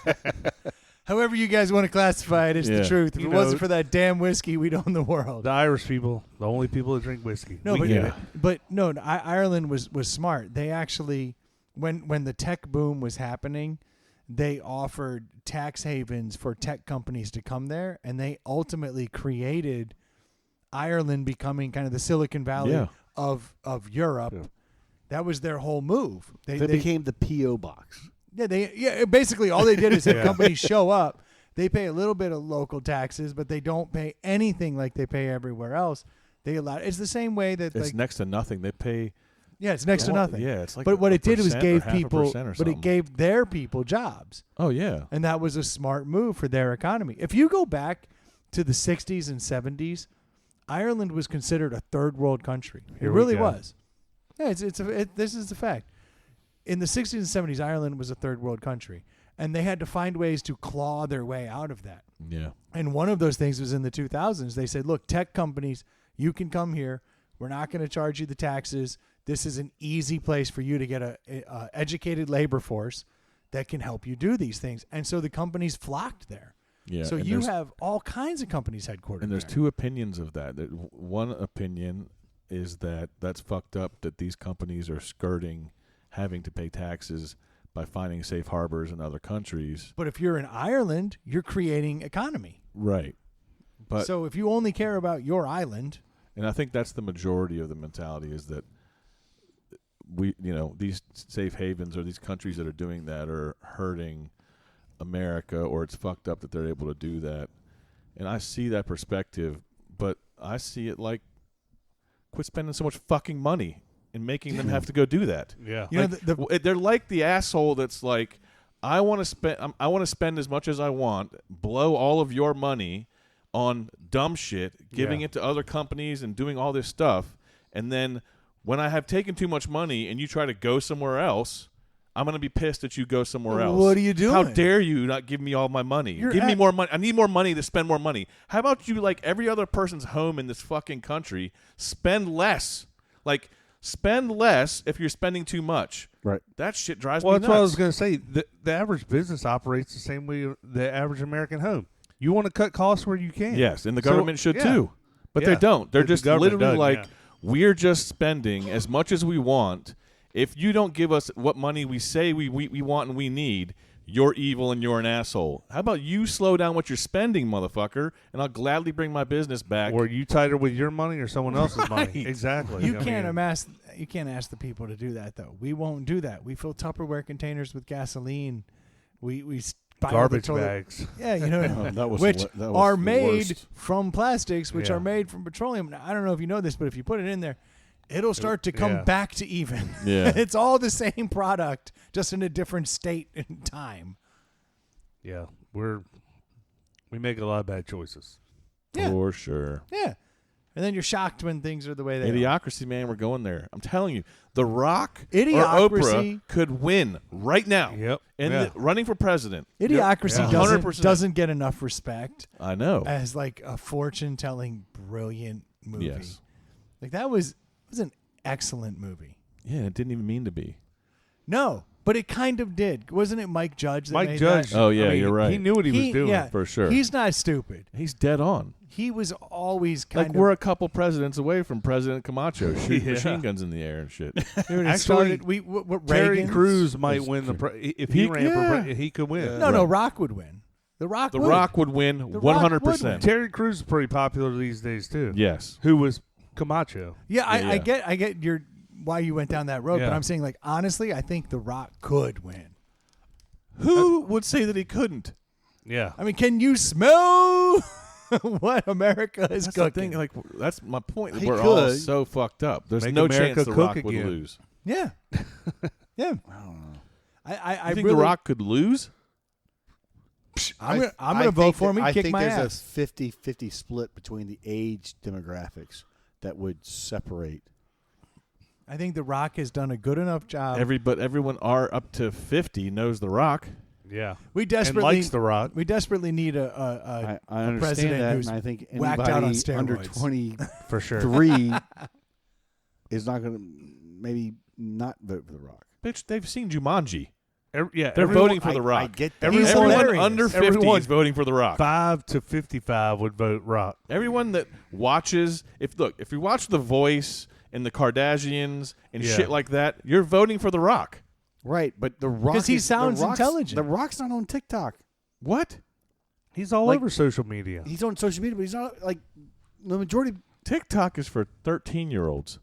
However you guys want to classify it, it's the truth. If it wasn't for that damn whiskey, we'd own the world. The Irish people, the only people that drink whiskey. No, we get it. But no, Ireland was smart. They actually, when the tech boom was happening, they offered tax havens for tech companies to come there, and they ultimately created Ireland becoming kind of the Silicon Valley of Europe. Yeah. That was their whole move. They became the P.O. box. Yeah, basically all they did is have companies show up. They pay a little bit of local taxes, but they don't pay anything like they pay everywhere else. It's the same way that it's next to nothing. They pay. Yeah, it's next to nothing. Yeah, it's like. But what it did was gave people. But it gave their people jobs. Oh yeah, and that was a smart move for their economy. If you go back to the 60s and 70s, Ireland was considered a third world country. It really was. Yeah, this is the fact. In the 60s and 70s, Ireland was a third world country, and they had to find ways to claw their way out of that. Yeah. And one of those things was in the 2000s. They said, look, tech companies, you can come here. We're not going to charge you the taxes. This is an easy place for you to get a educated labor force that can help you do these things. And so the companies flocked there. Yeah. So you have all kinds of companies headquartered And there's there. two opinions of that. One opinion is that that's fucked up, that these companies are skirting having to pay taxes by finding safe harbors in other countries. But if you're in Ireland, you're creating economy. Right. But so if you only care about your island. And I think that's the majority of the mentality, is that these safe havens or these countries that are doing that are hurting America, or it's fucked up that they're able to do that. And I see that perspective, but I see it like, quit spending so much fucking money and making them have to go do that. Yeah, they're like the asshole that's like, I want to spend as much as I want, blow all of your money on dumb shit, giving it to other companies and doing all this stuff, and then When I have taken too much money and you try to go somewhere else, I'm going to be pissed that you go somewhere else. What are you doing? How dare you not give me all my money? Give me more money. I need more money to spend more money. How about you, like every other person's home in this fucking country, spend less? Like, spend less if you're spending too much. Right. That shit drives Well, me that's nuts. what I was going to say. The average business operates the same way the average American home. You want to cut costs where you can. Yes, and the So, government should yeah. too. But Yeah. they don't. They're But the just government literally doesn't, like, yeah. we're just spending as much as we want. If you don't give us what money we say we want and we need, you're evil and you're an asshole. How about you slow down what you're spending, motherfucker, and I'll gladly bring my business back. Or you tighter with your money or someone else's money. Right. Exactly. You I can't mean, you can't ask the people to do that though. We won't do that. We fill Tupperware containers with gasoline. We buy all the garbage toilet- bags. Yeah, you know, Oh, that was which that was are the made worst. from plastics, which Yeah. are made from petroleum. Now, I don't know if you know this, but if you put it in there, it'll start to come yeah. back to even. Yeah. It's all the same product, just in a different state and time. Yeah. We make a lot of bad choices. Yeah. For sure. Yeah. And then you're shocked when things are the way they are. Idiocracy, man, we're going there. I'm telling you, The Rock or Idiocracy. Oprah could win right now. Yep. And Yeah. running for president. Idiocracy Yeah. doesn't 100%. doesn't get enough respect I know. as like a fortune-telling, brilliant movie. Yes. Like that was an excellent movie. Yeah, it didn't even mean to be. No, but it kind of did. Wasn't it Mike Judge that Mike made Judge. that? Oh, yeah, I mean, you're right. He knew what he was doing. Yeah, for sure. He's not stupid. He's dead on. He was always kind Like of. we're a couple presidents away from President Camacho shooting Yeah. machine guns in the air and shit. Dude, it Actually, started, what Terry Reagan- Crews might was win the if He- he ran for yeah. president, he could win. No, Rock would win. The Rock. The would. Rock would win The Rock 100%. Terry Crews is pretty popular these days too. Yes. Who was Camacho? Yeah, I Yeah. I get your why you went down that road, but Yeah. I'm saying like honestly, I think The Rock could win. Who would say that he couldn't? Yeah. I mean, can you smell what America is That's the cooking? thing. Like that's my point. He We're all could. so fucked up. There's Make no America chance The cook Rock would again. lose. Yeah, yeah. I don't know. I You think really, The Rock could lose? I'm gonna I vote think for him. that- He'd I kick think my there's ass. a 50-50 split between the age demographics that would separate. I think The Rock has done a good enough job. Everyone are up to 50 knows The Rock. Yeah. we And desperately likes the Rock. we desperately need a I understand president that, who's and I think whacked out on anybody under steroids. 23 For sure. is not going to maybe not vote for The Rock. Bitch, they've seen Jumanji. They're Everyone- voting for The Rock. I get that. Everyone- Everyone hilarious. under 50 Everyone- is voting for The Rock. 5 to 55 would vote Rock. Everyone that watches, if you watch The Voice and the Kardashians and Yeah. shit like that, you're voting for The Rock. Right, but The Rock 'Cause he is- sounds The Rock's- intelligent. The Rock's not on TikTok. What? He's all Like- over social media. He's on social media, but he's not like the majority. TikTok is for 13-year-olds.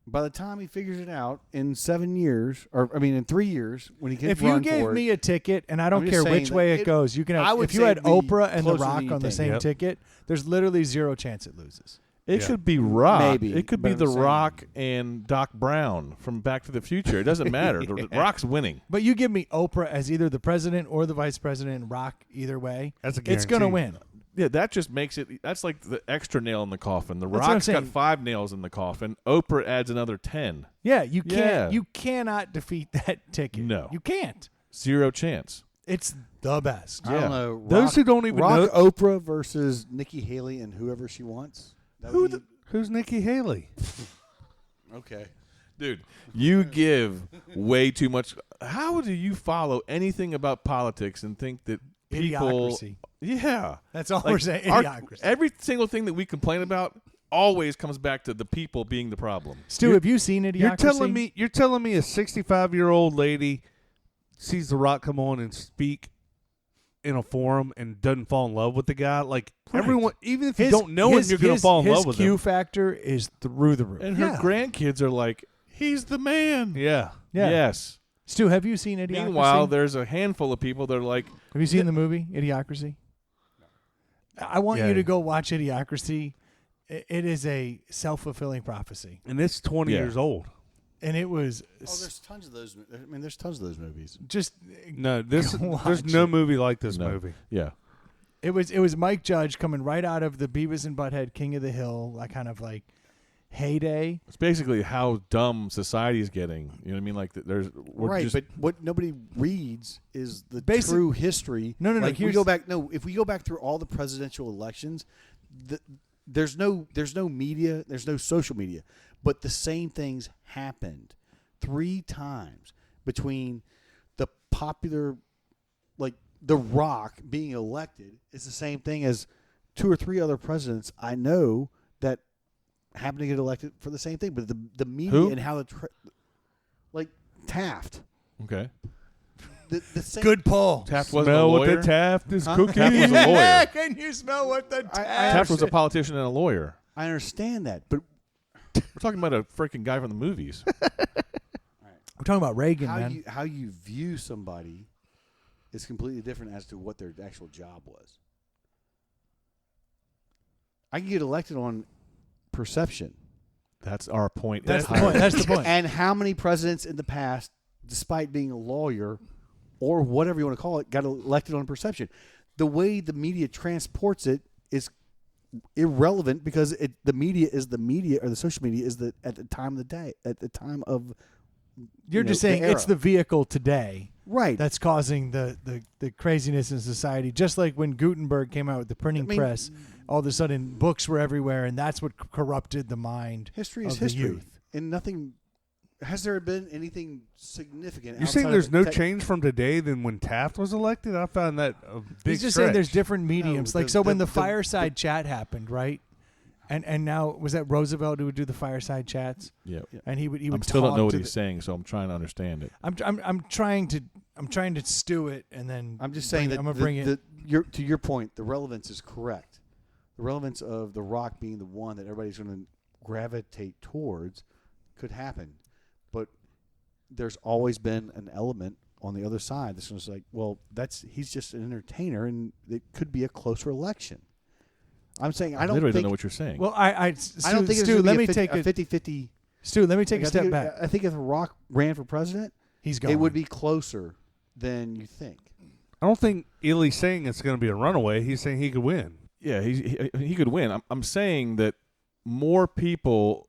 By the time he figures it out in 7 years, or I mean in 3 years, when he can If you run gave for me it, a ticket, and I don't I'm care just which saying way that it goes, you can I have. would If you say had it'd be Oprah and The closer than Rock you on the think. same Yep. ticket, there's literally zero chance it loses. It Yeah. should be Rock. Maybe, It could but be I'm The saying- Rock and Doc Brown from Back to the Future. It doesn't matter. The Rock's winning. But you give me Oprah as either the president or the vice president, and Rock either way, That's a it's going to guarantee. win. Yeah, that just makes it. That's like the extra nail in the coffin. The That's what I'm Rock's got saying. 5 nails in the coffin. Oprah adds another 10. Yeah, you can't. Yeah. You cannot defeat that ticket. No. you can't. 0 chance. It's the best. I Yeah. don't know. Those Rock, who don't even Rock, know Oprah versus Nikki Haley and whoever she wants. That would be- who's Nikki Haley. okay. Dude, you give way too much. How do you follow anything about politics and think that people? Idiocracy. Yeah, That's all Like, we're saying. our- Idiocracy. every single thing that we complain about always comes back to the people being the problem. Stu, have you seen Idiocracy? You're telling me a 65-year-old lady sees The Rock come on and speak in a forum and doesn't fall in love with the guy? Like Right. everyone, even if you don't know him, you're going to fall in love with his Q him. factor is through the roof. And her grandkids are like, "He's the man." Yeah. Yeah. Yes. Stu, have you seen Idiocracy? Meanwhile, there's a handful of people that are like, have you seen the movie Idiocracy? I want Yeah. you to go watch Idiocracy. It is a self-fulfilling prophecy, And it's 20 Yeah. years old. and it was Oh, there's tons of those. I mean, there's tons of those movies. just No, there's Watch no it. movie like this No. movie. yeah. It was Mike Judge coming right out of the Beavis and Butthead King of the Hill, like kind of like heyday. It's basically how dumb society is getting. You know what I mean? Like we're Right, just, but what nobody reads is the Basic- true history. No. Like we go back. No, if we go back through all the presidential elections, there's no media, there's no social media, but the same things happened 3 times between the popular, like The Rock being elected. It's the same thing as 2 or 3 other presidents I know that happen to get elected for the same thing. But the media Who? and how like Taft. okay. The same. Good pull. Taft wasn't a Smell what lawyer. the Taft is cooking. Taft was a lawyer. Can you smell what the Taft was a politician and a lawyer. I understand that, but We're talking about a freaking guy from the movies. We're talking about Reagan, man. how you view somebody is completely different as to what their actual job was. I can get elected on perception. That's our point. That's the point. That's the point. And how many presidents in the past, despite being a lawyer or whatever you want to call it, got elected on perception? The way the media transports it is irrelevant because the media is the media, or the social media is at the time of the day, at the time of. You're just saying the it's era. the vehicle today Right. that's causing the craziness in society. Just like when Gutenberg came out with the printing press, all of a sudden books were everywhere, and that's what corrupted the mind. History is of the history, youth. and nothing. Has there been anything significant? You saying outside there's of no tech- change from today than when Taft was elected? I found that a big He's just stretch. saying there's different mediums. No, like so, when the fireside chat happened, right? And now was that Roosevelt who would do the fireside chats? Yeah. And he would. I still don't talk know what to he's saying, so I'm trying to understand it. I'm trying to stew it, and then I'm just saying that I'm gonna bring it. to your point, the relevance is correct. The relevance of The Rock being the one that everybody's going to gravitate towards could happen, but there's always been an element on the other side that's just like, well, he's just an entertainer, and it could be a closer election. I'm saying I don't literally think, don't know what you're saying. Well, I don't think Stu, it's let me a take a 50-50. Stu, let me take a step back. I think if The Rock ran for president, He's gone. it would be closer than you think. I don't think Ely's saying it's going to be a runaway. He's saying he could win. Yeah, he could win. I'm saying that more people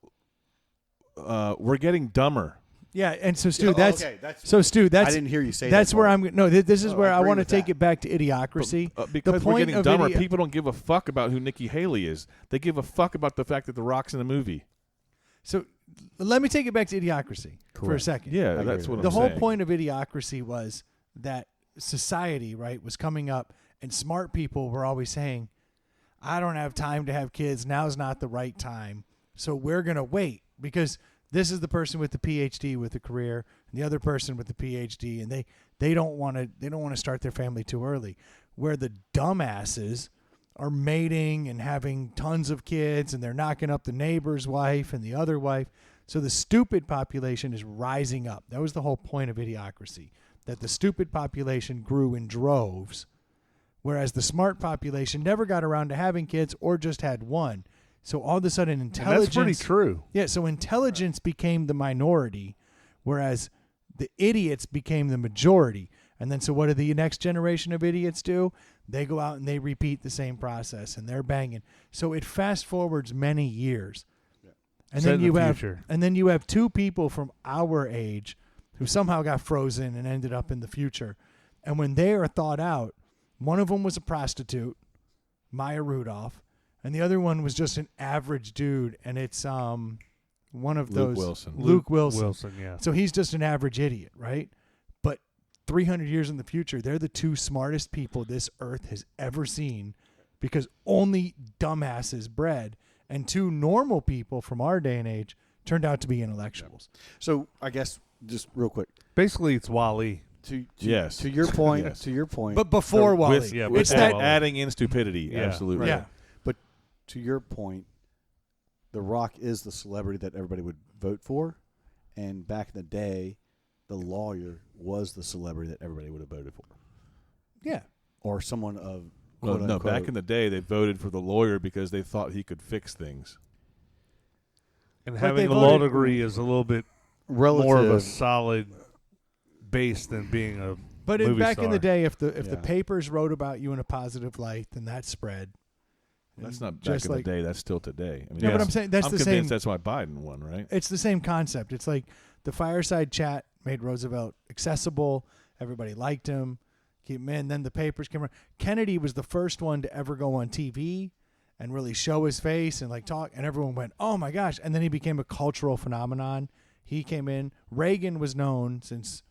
were getting dumber. Yeah, and so Stu, Oh, that's okay, that's- so Stu, that's I didn't hear you say that's that where part. I'm. No, this is Oh, where I I agree want to with take that. it back to idiocracy. Because we're point getting of dumber, people don't give a fuck about who Nikki Haley is. They give a fuck about the fact that The Rock's in the movie. So let me take it back to idiocracy for a Correct. second. Yeah, agree that's with what The I'm whole saying. point of idiocracy was that society, right, was coming up, and smart people were always saying, I don't have time to have kids. Now's not the right time. So we're going to wait because this is the person with the PhD with a career and the other person with the PhD, and they don't want to start their family too early. Where the dumbasses are mating and having tons of kids, and they're knocking up the neighbor's wife and the other wife. So the stupid population is rising up. That was the whole point of idiocracy, that the stupid population grew in droves, whereas the smart population never got around to having kids or just had one. So all of a sudden, And intelligence. that's pretty true. Yeah, so intelligence became the minority, whereas the idiots became the majority. And then so what do the next generation of idiots do? They go out and they repeat the same process, and they're banging. So it fast forwards many years. And Set then in you the have future. and then you have 2 people from our age who somehow got frozen and ended up in the future. And when they are thought out, one of them was a prostitute, Maya Rudolph, and the other one was just an average dude, and it's one of Luke those Wilson. Luke Wilson. Wilson, yeah. So he's just an average idiot, right? But 300 years in the future, they're the 2 smartest people this earth has ever seen, because only dumbasses bred, and 2 normal people from our day and age turned out to be intellectuals. So I guess just real quick Basically, it's Wally. Yes. to your point. Yes. To your point. But before Wally, With, yeah, it's before that Wally. adding in stupidity. Yeah. Absolutely. yeah. But to your point, The Rock is the celebrity that everybody would vote for, and back in the day, the lawyer was the celebrity that everybody would have voted for, Yeah. or someone of Well, quote no, unquote, back in the day, they voted for the lawyer because they thought he could fix things. And But having they a law voted- degree is a little bit relative. more of a solid base than being a But movie back in star. the day, if the Yeah. papers wrote about you in a positive light, then that spread. That's not back just in like, the day. That's still today. I mean, No, but I'm saying that's I'm the convinced same. that's why Biden won, right? It's the same concept. It's like the fireside chat made Roosevelt accessible. Everybody liked him. Keep him in. Then the papers came around. Kennedy was the first one to ever go on TV and really show his face and like talk. And everyone went, "Oh my gosh!" And then he became a cultural phenomenon. He came in. Reagan was known since,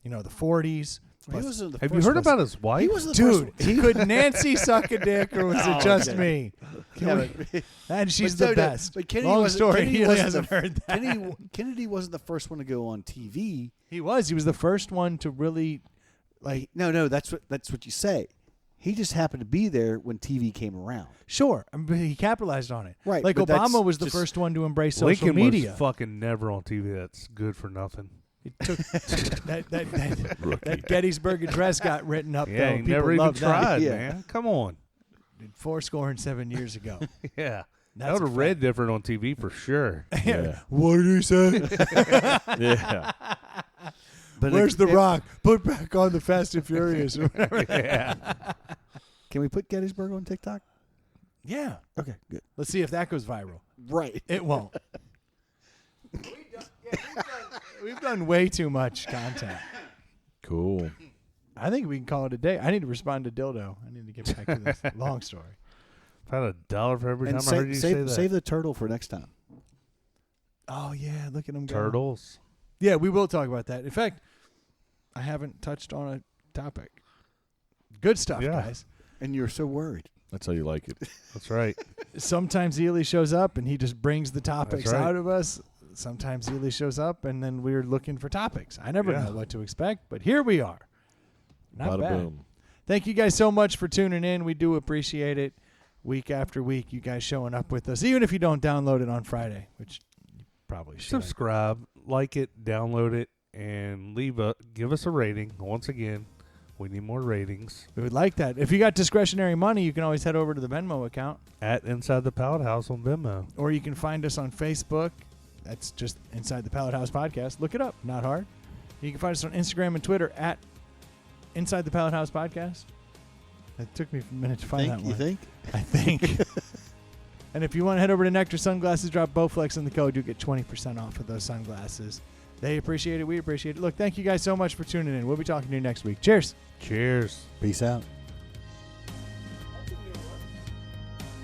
the 40s. He wasn't the Have you first heard one. about his wife? He was the Dude, first could Nancy suck a dick, or was it just okay. me? Yeah, And she's but the no, no, best. But Kennedy Long wasn't- story. Kennedy He wasn't hasn't heard that. Kennedy wasn't the first one to go on TV. He was. He was the first one to really, like, No, that's what you say. He just happened to be there when TV came around. sure. But he capitalized on it. Right, Like but that's Obama was the just- first one to embrace social Lincoln media. was fucking never on TV. That's good for nothing. It took that Gettysburg Address got written up. Yeah, though. he People never even loved that. tried, Yeah. man. Come on. 7 years ago. Yeah. That's That would a have read fact. different on TV for sure. Yeah. What did he say? Yeah. But Where's the Rock? Put back on the Fast and Furious. Or whatever. Yeah. Can we put Gettysburg on TikTok? Yeah. Okay, good. Let's see if that goes viral. Right. It won't. We've done way too much content. Cool. I think we can call it a day. I need to respond to Dildo. I need to get back to this long story. If I had $1 for every And time I heard you say that. save the turtle for next time. Oh, yeah. Look at him go. Turtles. Yeah, we will talk about that. In fact, I haven't touched on a topic. Good stuff, Yeah. guys. And you're so worried. That's how you like it. That's right. Sometimes Ely shows up and he just brings the topics That's right. out of us. Sometimes Ely shows up and then we're looking for topics. I never Yeah. know what to expect, but here we are. Not Bada bad. boom. Thank you guys so much for tuning in. We do appreciate it. Week after week, you guys showing up with us, even if you don't download it on Friday, which you probably should. Subscribe, like it, download it, and give us a rating. Once again, we need more ratings. We would like that. If you got discretionary money, you can always head over to the Venmo account, At Inside the Pallet House on Venmo. or you can find us on Facebook. That's just Inside the Pallet House Podcast. Look it up. Not hard. You can find us on Instagram and Twitter at Inside the Pallet House Podcast. It took me a minute to find that one. You think? I think. And if you want to head over to Nectar Sunglasses, drop Bowflex in the code. You'll get 20% off of those sunglasses. They appreciate it. We appreciate it. Look, thank you guys so much for tuning in. We'll be talking to you next week. Cheers. Cheers. Peace out.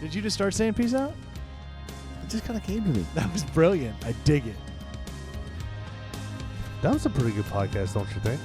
Did you just start saying peace out? It just kind of came to me. That was brilliant. I dig it. That was a pretty good podcast, don't you think?